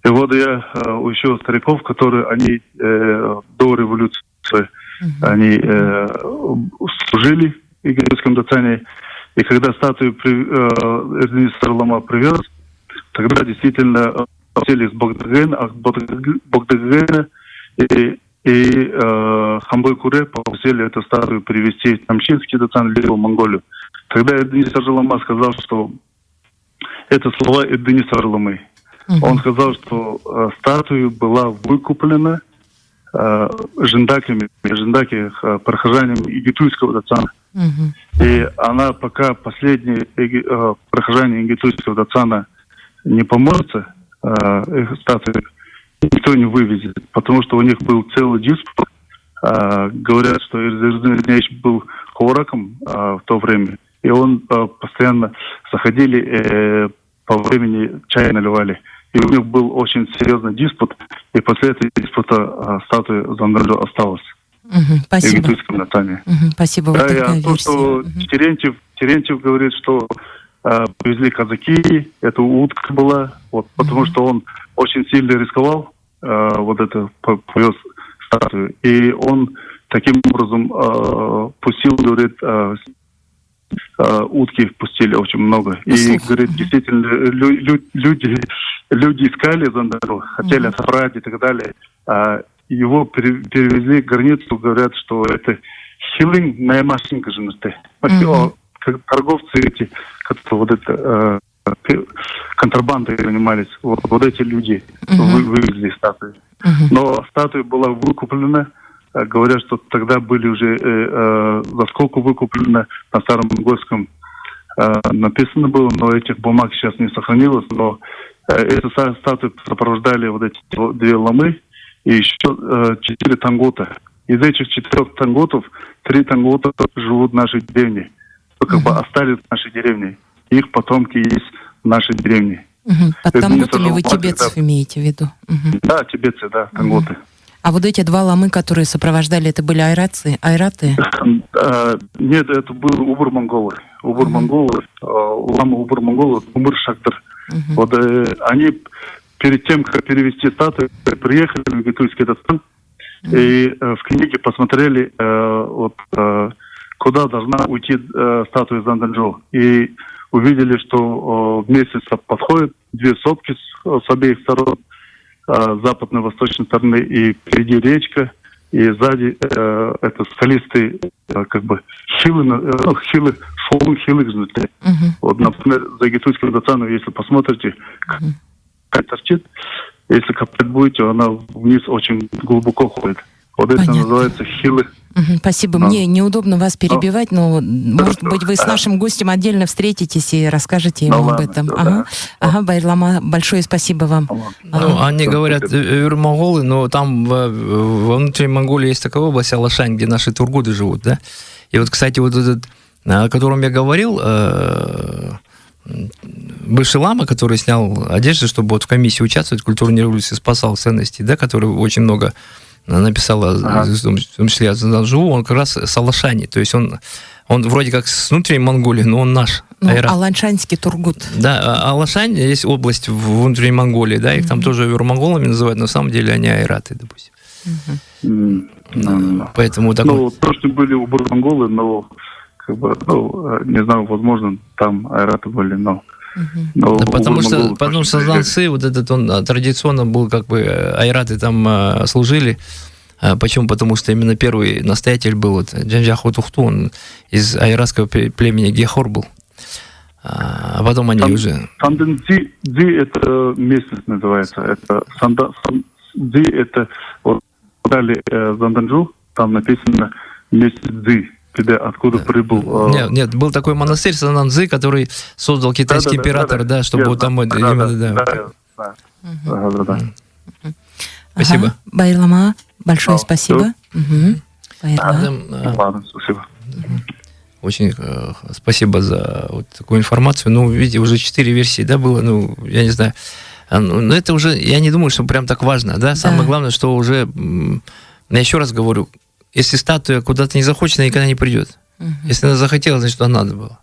И вот я учил стариков, которые они до революции они служили в Игитульском Дацане. И когда статую Эдыни Саржалама привез, тогда действительно сели с Богдагена и Хамбой Куре попросили эту статую привезти в Тамчинский Дацан либо в Монголию. Тогда Эдыни Саржалама сказал, что это слова Эдыни Саржаламы. Он сказал, что статуя была выкуплена жиндаки, прохожанами Игитульского Дацана. И она, пока последние прохожане Игитульского Дацана не помоются, их статуи никто не вывезет, потому что у них был целый диспут. Говорят, что Ирдынович был хвораком в то время, и он постоянно заходили, по времени чай наливали. И у них был очень серьезный диспут, и после этого диспута статуя Занданджу осталась. Спасибо. В Игитульском Дацане. Спасибо. Да, а то, что Терентьев говорит, что привезли казаки, это утка была, потому что он очень сильно рисковал, повез статую, и он таким образом пустил, говорит, утки пустили очень много. И, говорит, действительно, люди искали Занданджу, хотели собрать и так далее. Его перевезли в границу, говорят, что это хилинг на машинка же. Как торговцы эти, которые контрабандой занимались, вот эти люди вывезли статуи. Но статуя была выкуплена. Говорят, что тогда были уже за сколько выкуплено на старом монгольском написано было, но этих бумаг сейчас не сохранилось. Но эту статую сопровождали вот эти 2 ламы и еще 4 тангота. Из этих 4 танготов 3 тангота живут в нашей деревне. Как бы остались в нашей деревне. Их потомки есть в нашей деревне. Под танготами вы тибетцев имеете в виду? Да, тибетцы, да, танготы. А вот эти 2 ламы, которые сопровождали, это были айраты? Нет, это были убур-монголы. Ламы убур-монголы, Умыр Шагдар. Вот они перед тем, как перевести статую, приехали в Игитульский Дацан и в книге посмотрели куда должна уйти статуя Занданжу. И увидели, что вместе подходят две сопки с обеих сторон, западной и восточной стороны, и впереди речка, и сзади это скалистые как бы хилы, шоу хилы, знаете. Вот, например, за Гитуйским Дацаном, если посмотрите, как торчит, если копать будете, она вниз очень глубоко ходит. Вот это называется хилы. Спасибо. Мне неудобно вас перебивать, но, может быть, вы с нашим гостем отдельно встретитесь и расскажете ему об этом. Ага, Байрлама, большое спасибо вам. Ну, они говорят монголы, но там во внутренней Монголии есть такая область Алашань, где наши тургуды живут, да? И вот, кстати, вот этот, о котором я говорил, бывший лама, который снял одежду, чтобы вот в комиссии участвовать в культурной революции, спасал ценности, да, который очень много написала, в том числе о Занданжу, он как раз с Алашани, то есть он вроде как с внутренней Монголии, но он наш. Алашанский тургут. Да, Алашань есть область в внутренней Монголии, да, их там тоже монголами называют, но на самом деле они айраты, допустим. Поэтому такой... Ну, точно были у монголы, но как бы, не знаю, возможно, там айраты были, но... Да, потому что Занцы, вот этот он традиционно был, как бы, айраты там служили. Почему? Потому что именно первый настоятель был вот, Джанджаху Тухту, он из айратского племени Гехор был. А потом они уже... Сандэнцзи это местность называется. Это Сандэнцзи это вот дали Занданжу, там написано местность Цзи. Откуда прибыл... Нет, был такой монастырь Сананзы, который создал китайский император, да, чтобы вот там именно... Спасибо. Байрлама, большое спасибо. Ладно, спасибо. Очень спасибо за вот такую информацию. Ну, видите, уже 4 версии, да, было, ну, я не знаю. Но это уже, я не думаю, что прям так важно, да. Самое главное, что уже, я еще раз говорю, если статуя куда-то не захочет, она никогда не придет. Если она захотела, значит, она надо было.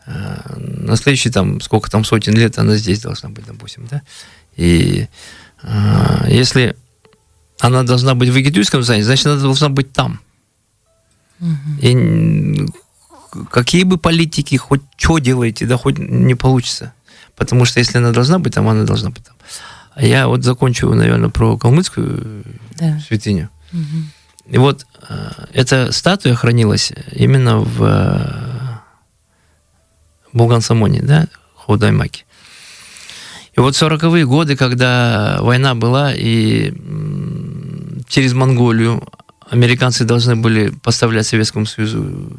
На следующие, там, сколько там, сотен лет она здесь должна быть, допустим, да? И если она должна быть в Игидуйском здании, значит, она должна быть там. И какие бы политики, хоть что делаете, да, хоть не получится. Потому что если она должна быть там, она должна быть там. А я вот закончу, наверное, про калмыцкую святыню. И вот эта статуя хранилась именно в Булган-Самоне, да, Хаудаймаке. И вот в 40-е годы, когда война была, и через Монголию американцы должны были поставлять Советскому Союзу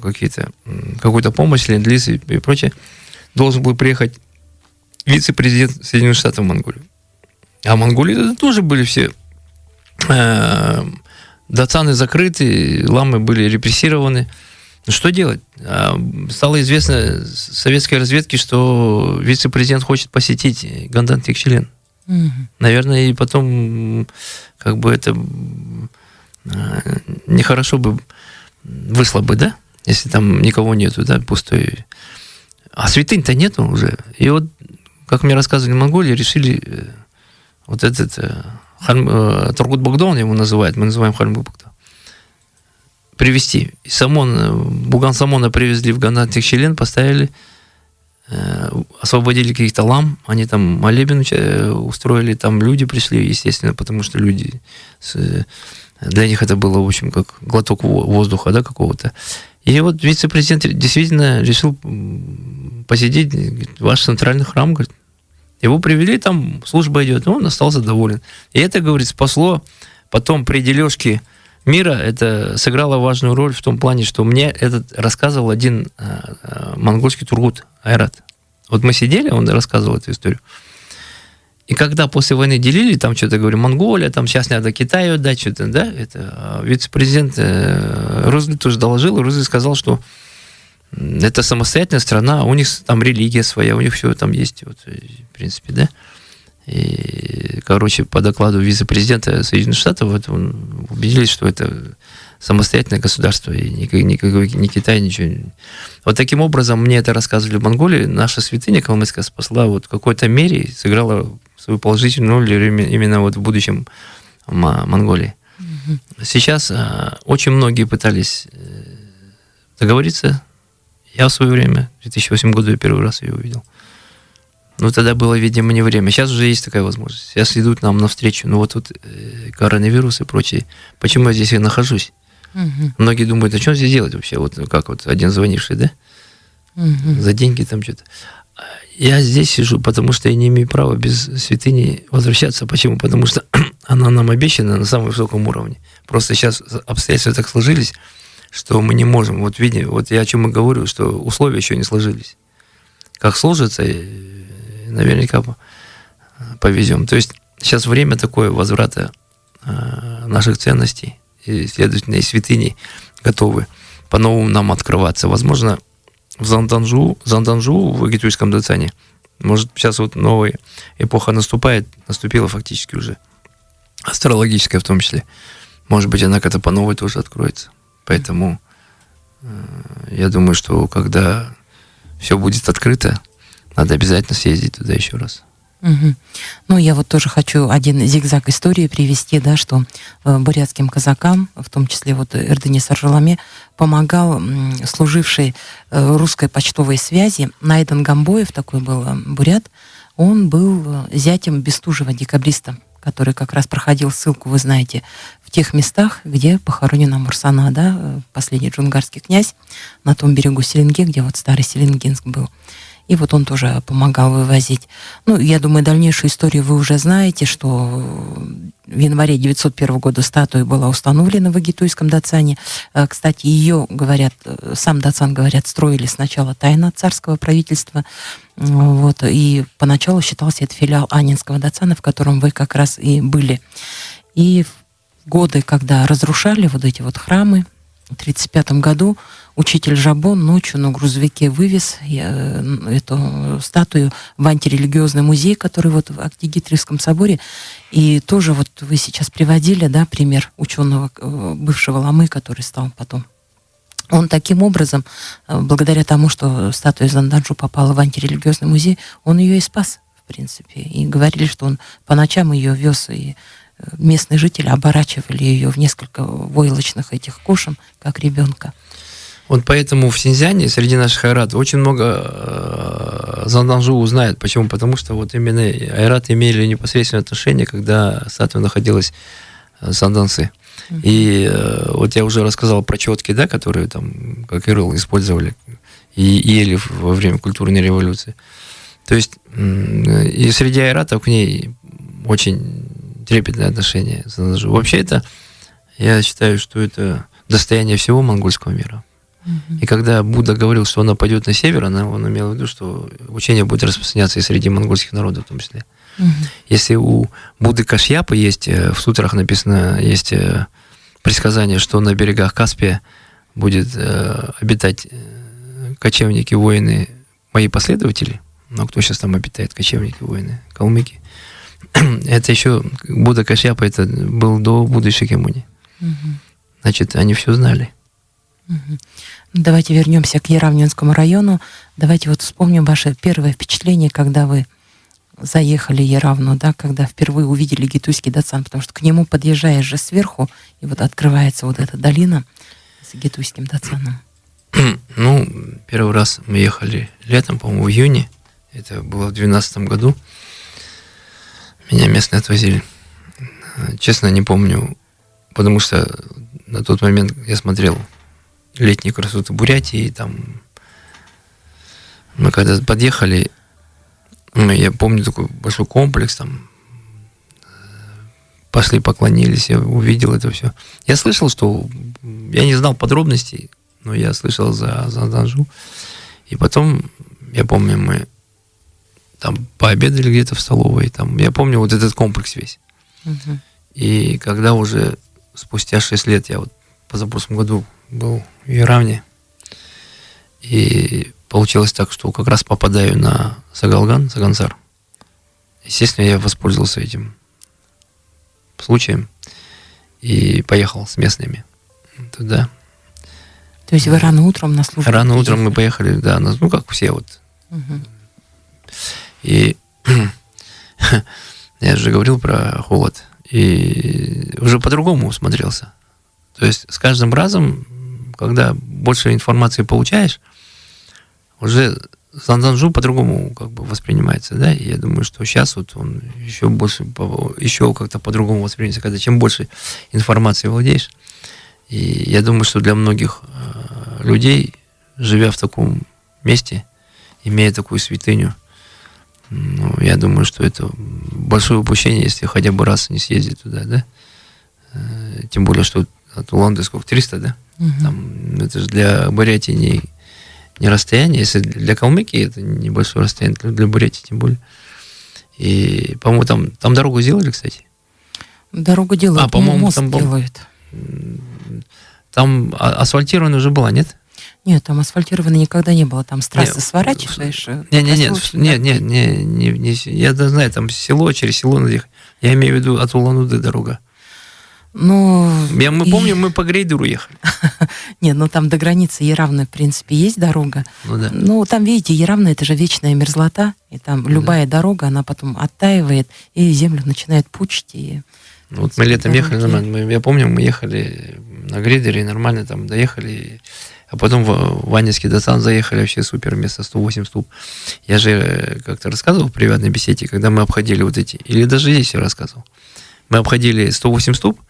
какую-то помощь, ленд-лиз и прочее, должен был приехать вице-президент Соединенных Штатов в Монголию. А в Монголии тоже были все... Дацаны закрыты, ламы были репрессированы. Ну, что делать? Стало известно советской разведке, что вице-президент хочет посетить Гандан Текчелен. Наверное, и потом как бы это нехорошо бы вышло бы, да? Если там никого нету, да, пустой. А святынь-то нету уже. И вот, как мне рассказывали в Монголии, решили вот этот... Тургут Богдон его называют, мы называем Хальмы Богдон. Привезти. Буган Самона привезли в Гандан Текчелен, поставили, освободили каких-то лам, они там молебен устроили, там люди пришли, естественно, потому что люди, для них это было, в общем, как глоток воздуха, да, какого-то. И вот вице-президент действительно решил посетить, говорит, ваш центральный храм, говорит. Его привели, там служба идет, он остался доволен. И это, говорит, спасло потом при дележке мира, это сыграло важную роль в том плане, что мне этот рассказывал один монгольский тургут, айрат. Вот мы сидели, он рассказывал эту историю. И когда после войны делили, там что-то, говорю, Монголия, там сейчас надо Китаю отдать, что-то, да, это вице-президент Рузвельт тоже доложил, и Рузвельт сказал, что это самостоятельная страна, у них там религия своя, у них все там есть, вот, в принципе, да. И, короче, по докладу вице-президента Соединенных Штатов вот, убедились, что это самостоятельное государство, и ни Китай, ничего. Вот таким образом, мне это рассказывали в Монголии, наша святыня калмыцкая спасла вот в какой-то мере, сыграла свою положительную роль именно вот в будущем Монголии. Сейчас очень многие пытались договориться. Я в свое время, в 2008 году, я первый раз ее увидел. Ну, тогда было, видимо, не время. Сейчас уже есть такая возможность. Сейчас идут нам навстречу. Ну, вот тут коронавирус и прочее. Почему я здесь и нахожусь? Многие думают, а что здесь делать вообще? Вот как вот один звонивший, да? За деньги там что-то. Я здесь сижу, потому что я не имею права без святыни возвращаться. Почему? Потому что она нам обещана на самом высоком уровне. Просто сейчас обстоятельства так сложились, что мы не можем. Вот видите, вот я о чем и говорю, что условия еще не сложились. Как сложится, наверняка повезем. То есть сейчас время такое возврата наших ценностей, и, следовательно, и святыни готовы по-новому нам открываться. Возможно, в Занданжу, в Гетуйском Дацане, может, сейчас вот новая эпоха наступила фактически уже, астрологическая в том числе. Может быть, она как-то по новой тоже откроется. Поэтому я думаю, что когда все будет открыто, надо обязательно съездить туда еще раз. Ну, я вот тоже хочу один зигзаг истории привести, да, что бурятским казакам, в том числе вот Эрденис Аржаламе, помогал служивший русской почтовой связи Найдан Гамбоев, такой был бурят. Он был зятем Бестужева, декабриста, который как раз проходил ссылку, вы знаете, в тех местах, где похоронена Мурсана, да, последний джунгарский князь, на том берегу Селенге, где вот старый Селенгинск был. И вот он тоже помогал вывозить. Ну, я думаю, дальнейшую историю вы уже знаете, что в январе 901 года статуя была установлена в Гетуйском Дацане. Кстати, ее, говорят, сам Дацан, говорят, строили сначала тайно от царского правительства. Вот, и поначалу считался это филиал Аннинского Дацана, в котором вы как раз и были. И в годы, когда разрушали вот эти вот храмы, в 1935 году учитель Жабон ночью на грузовике вывез эту статую в антирелигиозный музей, который вот в Актигитрийском соборе. И тоже вот вы сейчас приводили, да, пример ученого бывшего ламы, который стал потом. Он таким образом, благодаря тому, что статуя Занданжу попала в антирелигиозный музей, он ее и спас, в принципе. И говорили, что он по ночам ее вез, и местные жители оборачивали ее в несколько войлочных этих кошем, как ребенка. Вот поэтому в Синьцзяне среди наших айратов очень много Занданжу узнают. Почему? Потому что вот именно айраты имели непосредственное отношение, когда статуя находилась в Занданце. И вот я уже рассказал про четки, да, которые там, как Ирыл, использовали и ели во время культурной революции. То есть и среди айратов к ней очень трепетное отношение. Вообще это, я считаю, что это достояние всего монгольского мира. И когда Будда говорил, что он нападет на север, он имел в виду, что учение будет распространяться и среди монгольских народов в том числе. Если у Будды Кашьяпы есть, в сутрах написано, есть предсказание, что на берегах Каспия будет обитать кочевники, воины, мои последователи, но кто сейчас там обитает, кочевники, воины, калмыки, это еще Будда Кашьяпа, это был до Будды Шакьямуни. Значит, они все знали. Давайте вернемся к Яравнинскому району. Давайте вот вспомним ваше первое впечатление, когда вы заехали в Яравну, да, когда впервые увидели Гетуйский Дацан, потому что к нему подъезжаешь же сверху, и вот открывается вот эта долина с Гетуйским Дацаном. Ну, первый раз мы ехали летом, по-моему, в июне. Это было в 2012 году. Меня местные отвозили. Честно, не помню, потому что на тот момент я смотрел летние красоты Бурятии, и там мы когда подъехали, я помню такой большой комплекс, там пошли, поклонились, я увидел это все. Я слышал, что я не знал подробностей, но я слышал за Занданжу. И потом, я помню, мы там пообедали где-то в столовой, там, я помню вот этот комплекс весь. И когда уже спустя 6 лет, я вот позапрошлом году был в Яравне, и получилось так, что как раз попадаю на Сагансар. Естественно, я воспользовался этим случаем и поехал с местными туда. То есть вы рано утром на службу? Рано утром мы поехали, да, ну как все вот. И я же говорил про холод, и уже по-другому смотрелся. То есть с каждым разом, когда больше информации получаешь, уже Занданжу по-другому как бы воспринимается, да, и я думаю, что сейчас вот он еще больше, еще как-то по-другому воспринимается, когда чем больше информации владеешь. И я думаю, что для многих людей, живя в таком месте, имея такую святыню, ну, я думаю, что это большое упущение, если хотя бы раз не съездить туда, да. Тем более, что от Улан-Удэ сколько, 300, да? Там, это же для Бурятии не расстояние, если для Калмыкии это небольшое расстояние, для Бурятии тем более. И, по-моему, там дорогу сделали, кстати? Дорогу делают, по-моему, мост там делают. Там асфальтировано уже было, нет? Нет, там асфальтировано никогда не было. Там с трассы сворачиваешь. Не, я знаю, там село, через село надо ехать. Я имею в виду от Улан-Удэ дорога. Ну, мы помним, мы по грейдеру ехали. Нет, ну там до границы Яравны, в принципе, есть дорога. Ну, да. Ну, там, видите, Яравна — это же вечная мерзлота, и там любая дорога, она потом оттаивает, и землю начинает пучить. И вот мы летом ехали, я помню, мы ехали на грейдере, нормально там доехали, а потом в Ванинский Дацан заехали, вообще супер место, 108 ступ. Я же как-то рассказывал в приватной беседе, когда мы обходили вот эти, или даже здесь я рассказывал, мы обходили 108 ступ,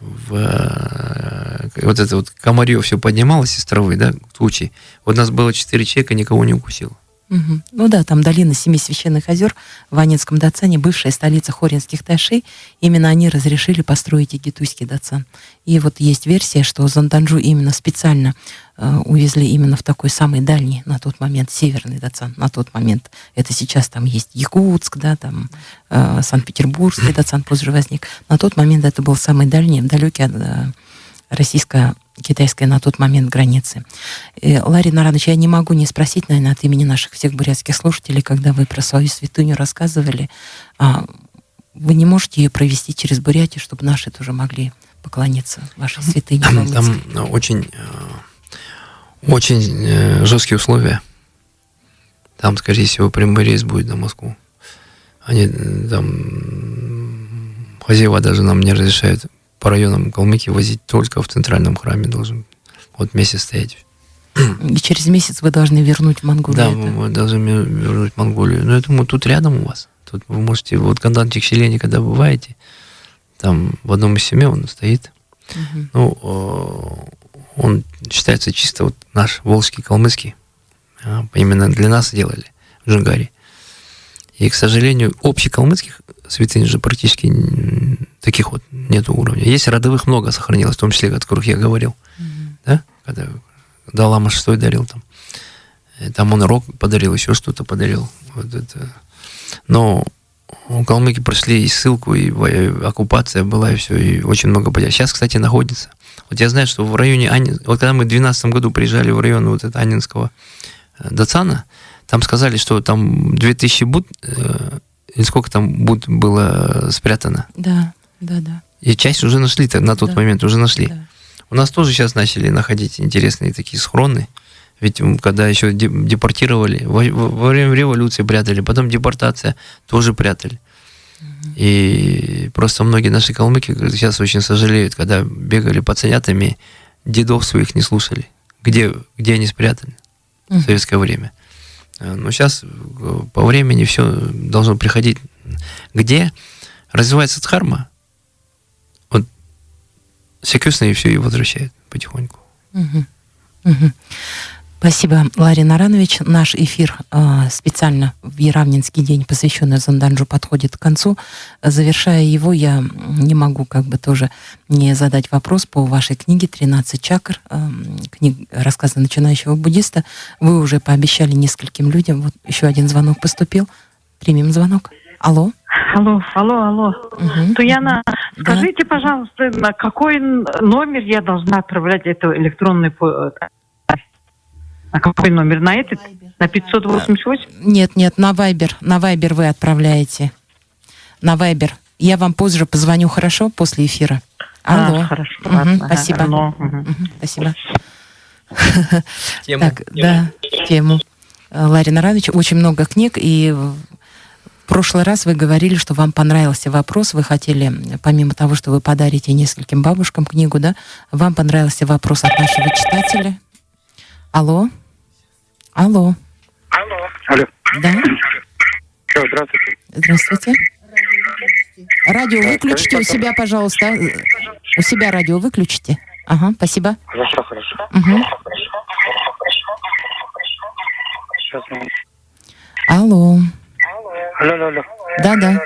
вот это вот комарье все поднималось из травы, да, тучи. Вот у нас было 4 человека, никого не укусило. Угу. Ну да, там долина 7 священных озер в Ванинском Дацане, бывшая столица хоринских тайшей. Именно они разрешили построить Игитуйский Дацан. И вот есть версия, что Занданжу именно специально увезли именно в такой самый дальний на тот момент северный Дацан. На тот момент это сейчас там есть Якутск, да, там Санкт-Петербургский Дацан позже возник. На тот момент это был самый дальний, далекий от российско-китайской на тот момент границы. Ларри Наранович, я не могу не спросить, наверное, от имени наших всех бурятских слушателей, когда вы про свою святыню рассказывали, вы не можете ее провести через Бурятию, чтобы наши тоже могли поклониться вашей святыне? Там очень жесткие условия. Там, скорее всего, прямой рейс будет на Москву. Они там хозяева даже нам не разрешают по районам Калмыкии возить, только в центральном храме должен вот месяц стоять. И через месяц вы должны вернуть Монголию. Да, мы должны вернуть Монголию. Но я думаю, тут рядом у вас. Тут вы можете, вот Кандан Чекселени, когда бываете, там в одном из семей он стоит. Ну, он считается чисто вот наш волжский, калмыцкий. Именно для нас делали в Джунгаре. И, к сожалению, общекалмыцких святынь же практически таких вот нету уровня. Есть родовых много сохранилось, в том числе, о которых я говорил. Да? Когда Даллама VI дарил там. Там он рог подарил, еще что-то подарил. Вот это. Но калмыки прошли и ссылку, и оккупация была, и все, и очень много потерь. Сейчас, кстати, находится. Вот я знаю, что в районе вот когда мы в 2012 году приезжали в район вот этого Аннинского Дацана, там сказали, что там 2000 буд, или сколько там буд было спрятано. Да. И часть уже нашли, на тот момент уже нашли. Да. У нас тоже сейчас начали находить интересные такие схроны. Ведь когда еще депортировали, во время революции прятали, потом депортация тоже прятали. И просто многие наши калмыки сейчас очень сожалеют, когда бегали пацанятами, дедов своих не слушали. Где они спрятаны в советское время. Но сейчас по времени все должно приходить. Где развивается дхарма, вот секюсные все и возвращают потихоньку. Спасибо, Ларри Наранович. Наш эфир специально в Яравнинский день, посвященный Занданжу, подходит к концу. Завершая его, я не могу тоже не задать вопрос по вашей книге «13 чакр», рассказы начинающего буддиста. Вы уже пообещали нескольким людям. Вот еще один звонок поступил. Примем звонок. Алло. Алло. Туяна, скажите, пожалуйста, на какой номер я должна отправлять эту электронную почту? На какой номер? На этот? На 588? Нет, на Viber. На Viber вы отправляете. На Viber. Я вам позже позвоню, хорошо? После эфира. Алло. Хорошо. Ладно. Спасибо. Спасибо. Тему. Тему. Ларри Наранович. Очень много книг, и В прошлый раз вы говорили, что вам понравился вопрос, вы хотели, помимо того, что вы подарите нескольким бабушкам книгу, да, вам понравился вопрос от нашего читателя. Алло? Алло? Алло. Да? Здравствуйте. Здравствуйте. Радио выключите у себя, пожалуйста. У себя радио выключите. Ага, спасибо. Хорошо. Угу. Сейчас. Алло. Алло. Да.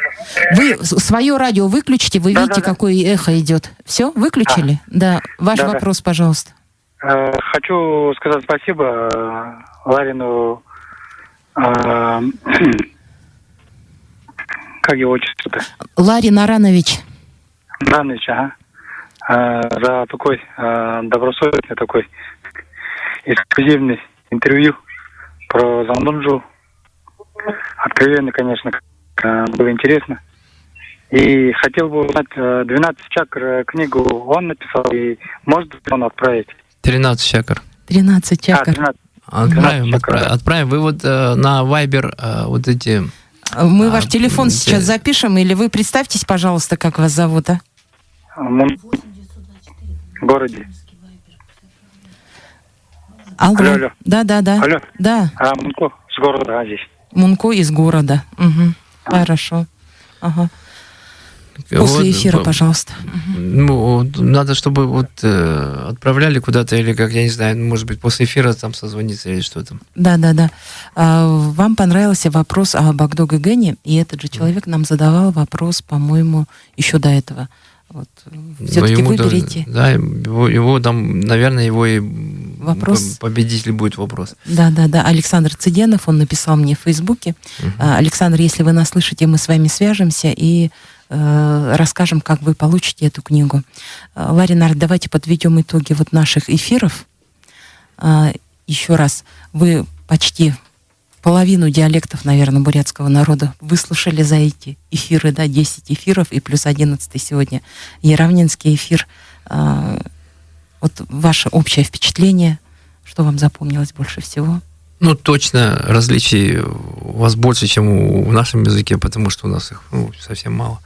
Вы свое радио выключите, вы видите, какое эхо идет. Все, выключили? Да. Ваш вопрос, пожалуйста. Хочу сказать спасибо Ларину, как его отчество-то? Ларин Аранович. Аранович, за такой добросовестный, такой эксклюзивный интервью про Зандунжу. Откровенно, конечно, было интересно. И хотел бы узнать, 12 чакр книгу он написал, и может он отправить? 13 чакр. 13 чакр. 13. Отправим. Вы вот на Viber вот эти... Мы ваш телефон сейчас запишем, или вы представьтесь, пожалуйста, как вас зовут, а? В городе. Алло. Да. Алло. Да. Мунко с города здесь. Мунко из города. Угу. Хорошо. Ага. После эфира, пожалуйста. Ну, надо, чтобы вот отправляли куда-то, или как, я не знаю, может быть, после эфира там созвониться или что там. Да. Вам понравился вопрос о Багдо Гегене, и этот же человек нам задавал вопрос, по-моему, еще до этого. Вот. Все-таки выберите. Да, его там, наверное, его и вопрос. Победитель будет вопрос. Да. Александр Цыденов, он написал мне в Фейсбуке. Александр, если вы нас слышите, мы с вами свяжемся и расскажем, как вы получите эту книгу. Ларинар, давайте подведем итоги вот наших эфиров. Еще раз, вы почти половину диалектов, наверное, бурятского народа выслушали за эти эфиры, да, 10 эфиров и плюс 11 сегодня Яровнинский эфир. Вот ваше общее впечатление, что вам запомнилось больше всего? Ну, точно различий у вас больше, чем в нашем языке, потому что у нас их совсем мало.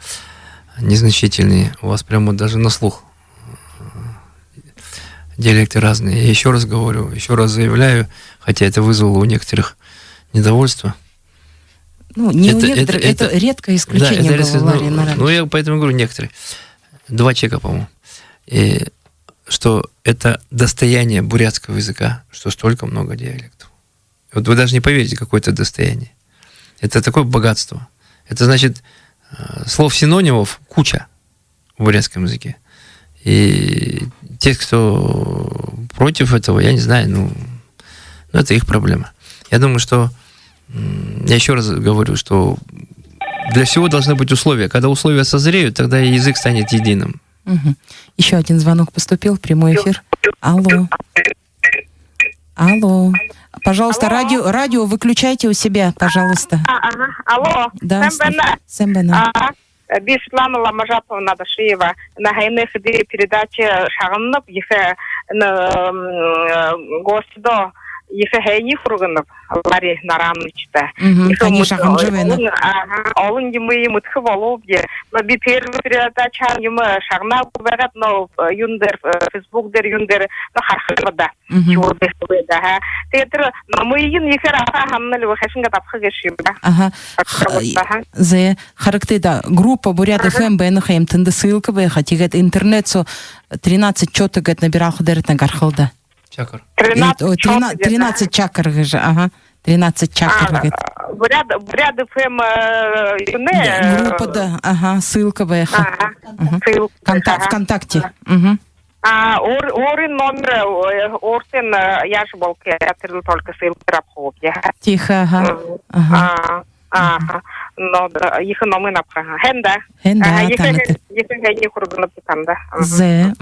Незначительные. У вас прямо даже на слух диалекты разные. Я еще раз говорю, еще раз заявляю, хотя это вызвало у некоторых недовольство. Ну, не у некоторых, это редкое исключение, да, было, Ларин. Ну, я поэтому говорю некоторые. 2 человека, по-моему. И что это достояние бурятского языка, что столько много диалектов. Вот вы даже не поверите, какое это достояние. Это такое богатство. Это значит, слов-синонимов куча в бурятском языке. И те, кто против этого, я не знаю, ну это их проблема. Я думаю, что, я еще раз говорю, что для всего должны быть условия. Когда условия созреют, тогда и язык станет единым. Угу. Еще один звонок поступил, прямой эфир. Алло. Пожалуйста, радио выключайте у себя, пожалуйста. Алло. Да, Сэмбена. Светлана Ламажаповна Дашиева на гайных передачи шагынып, ефе гостьдо ефе гайни хургынып, Лари Нарамовичта. Конечно, ханжевена. Олын емы мутхы болуп де. Би первый передача емы шагна кубагат, но юндер, фейсбук-дер, юндер, но хархымада. Театр, но мы ефе раха хамнали выхашинга тапхы гешибда. Зе характеда группа Бурят ФМ бэнэхэм тынды ссылка бэха тигет интернет со 13 чёток гэт набирал ходерет на гархалда. Чакр. 13 чакр гэжэ, ага. 13 чакр гэт. Бурят ФМ группа, да, ага, ссылка бэха. ВКонтакте. Орин номер, Ортен, я же был, я только ссылку рабхов. Тихо, ага. Но их номер напха. Хенда, Зе,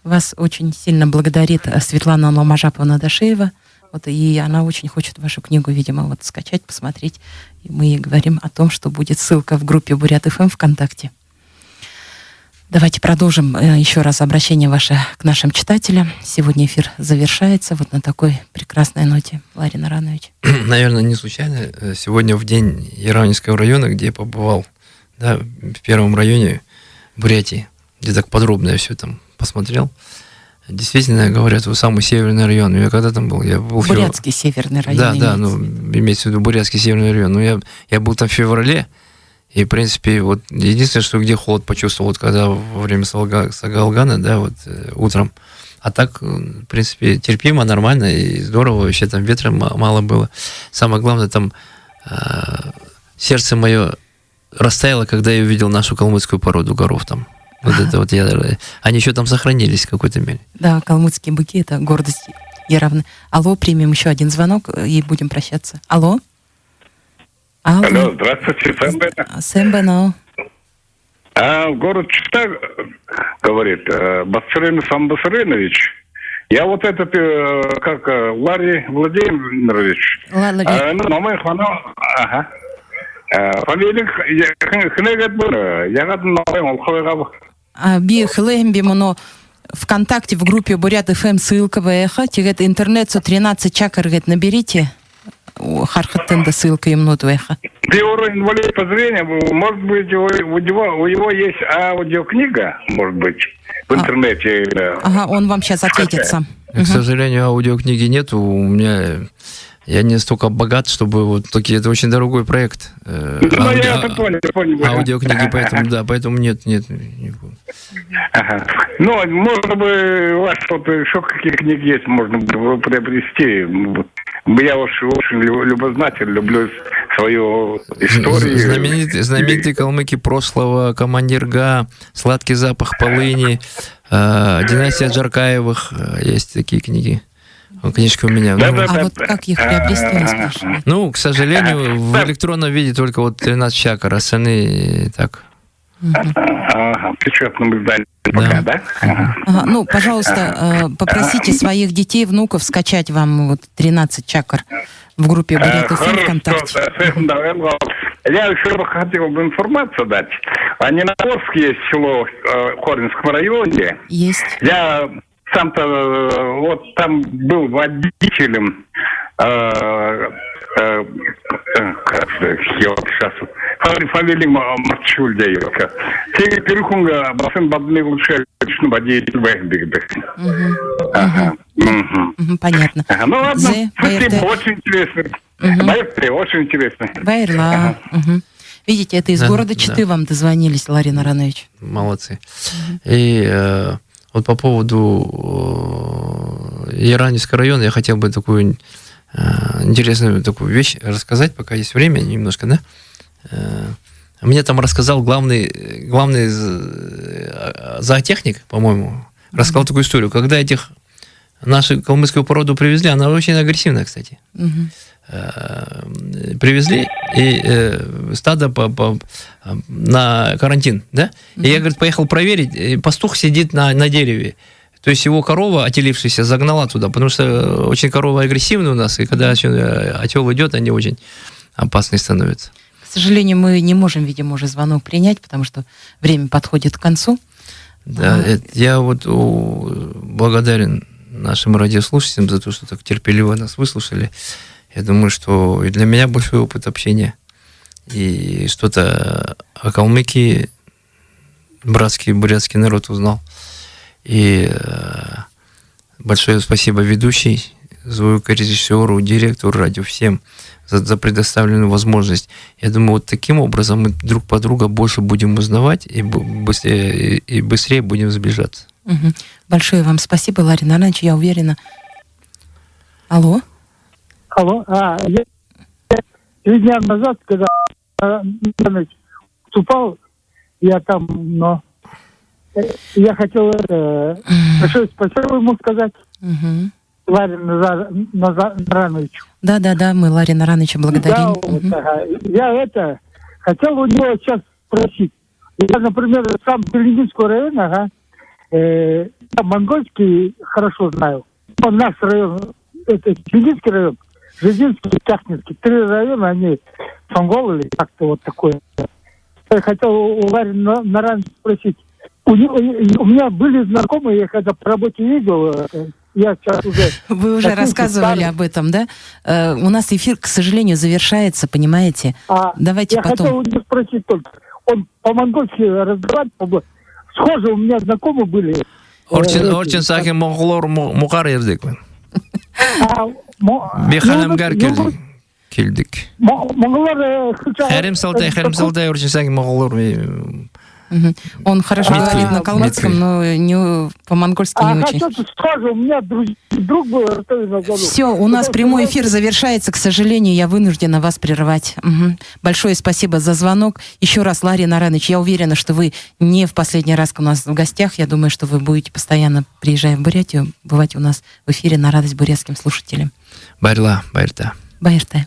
вас очень сильно благодарит Светлана Ламажаповна Дашиева. Вот, и она очень хочет вашу книгу, видимо, вот скачать, посмотреть. И мы ей говорим о том, что будет ссылка в группе Бурят ФМ ВКонтакте. Давайте продолжим еще раз обращение ваше к нашим читателям. Сегодня эфир завершается вот на такой прекрасной ноте. Ларин Аранович. Наверное, не случайно. Сегодня в день Яравнинского района, где я побывал, да, в первом районе Бурятии, где так подробно я все там посмотрел. Действительно, говорят, вы самый северный район. Я когда там был? Я был Бурятский северный район. Да, имеется в виду Бурятский северный район. Но я был там в феврале, и, в принципе, вот единственное, что где холод почувствовал, вот когда во время Сагалгана, да, вот утром. А так, в принципе, терпимо, нормально и здорово. Вообще там ветра мало было. Самое главное, там сердце мое растаяло, когда я увидел нашу калмыцкую породу горов там. Вот это вот они еще там сохранились в какой-то мере. Да, калмыцкие быки — это гордость Яравны. Алло, примем еще один звонок и будем прощаться. Алло? Алло, здравствуйте, Сэмбэно. Город Чита, говорит, Басарин Самбасаринович. Я вот этот, как, Ларри Владимирович. Номер ага. Фамилия Хнегат было. Я гадал номер Би хлемби моно ВКонтакте в группе Бурят ФМ ссылка ВХ. Тигет интернет 13 чакр наберите. Хархатенда ссылка им нот ВХ. Приор инвалид по зрению, может быть, у него есть аудиокнига, может быть, в интернете. Ага, он вам сейчас ответит сам. К сожалению, аудиокниги нету. У меня... Я не столько богат, чтобы вот такие... Это очень дорогой проект. Я понял. Аудиокниги, поэтому нет. Ага. Ну, можно бы у вас что-то, еще какие книги есть, можно бы приобрести. Я очень любознатель, люблю свою историю. Знаменитые калмыки прошлого, Командир Га, Сладкий запах полыни, Династия Джаркаевых. Есть такие книги. Книжка у меня. Вот как их приобрести, спрашивают? Ну, к сожалению, в электронном виде только вот 13 чакр, остальные так. Ага, в печатном издании пока, да? Ага, ну, пожалуйста, попросите своих детей, внуков скачать вам вот 13 чакр в группе Бурят ФМ ВКонтакте. Я еще хотел бы информацию дать. А Неногорск есть село в Хоринском районе. Есть. Я сам-то вот там был водителем, фамилия Марчульдеевка. Теперь перехунга басын бадны лучше водитель Вэхдыгдых. Понятно. Ну ладно, спасибо, очень интересно. Очень интересно. Байрла. Видите, это из города Читы вам дозвонились, Ларин Аранович. Молодцы. И вот по поводу Яравнинского района я хотел бы такую интересную такую вещь рассказать, пока есть время немножко, да? Мне там рассказал главный зоотехник, по-моему, рассказал такую историю. Когда этих нашу калмыцкую породу привезли, она очень агрессивная, кстати. Привезли, и стадо на карантин, да? И я, говорит, поехал проверить, и пастух сидит на дереве. То есть его корова, отелившаяся, загнала туда, потому что очень корова агрессивная у нас, и когда отел идет, они очень опасные становятся. К сожалению, мы не можем, видимо, уже звонок принять, потому что время подходит к концу. Да, я вот благодарен нашим радиослушателям за то, что так терпеливо нас выслушали. Я думаю, что и для меня большой опыт общения, и что-то о Калмыкии братский бурятский народ узнал. И большое спасибо ведущей, звукорежиссеру, директору радио, всем за предоставленную возможность. Я думаю, вот таким образом мы друг по другу больше будем узнавать и быстрее будем сближаться. Большое вам спасибо, Ларин Аранович, я уверена. Алло? Алло, я 3 дня назад, когда вступал, я там, но я хотел большое спасибо ему сказать. Ларину Арановичу. Да, мы Ларина Арановича благодарим. Да, я хотел у него сейчас спросить. Я, например, сам Белининского района, я монгольский хорошо знаю. Наш район, это Белининский район, Жизинский и Тяхнинский. 3 района, они монголы или как-то вот такое. Я хотел у Ларина Арановича спросить. У меня были знакомые, я когда по работе видел, я сейчас уже... Вы уже рассказывали об этом, да? У нас эфир, к сожалению, завершается, понимаете? Давайте потом. Я хотел у него спросить только. Он по-монгольски разговаривает, схоже, у меня знакомые были. Орчин сахи монголор мукар ердекмен. Бехаламгар келдик. Монголар... Харим салтай орчин сахи монголор. Он хорошо говорит на калмыцком, но не, по-монгольски не очень. Схоже, у меня друг был. Все, у нас прямой эфир завершается, к сожалению, я вынуждена вас прервать. Большое спасибо за звонок. Еще раз, Ларри Нараныч, я уверена, что вы не в последний раз у нас в гостях. Я думаю, что вы будете постоянно, приезжая в Бурятию, бывать у нас в эфире на радость бурятским слушателям. Байрла, байрта. Байрта.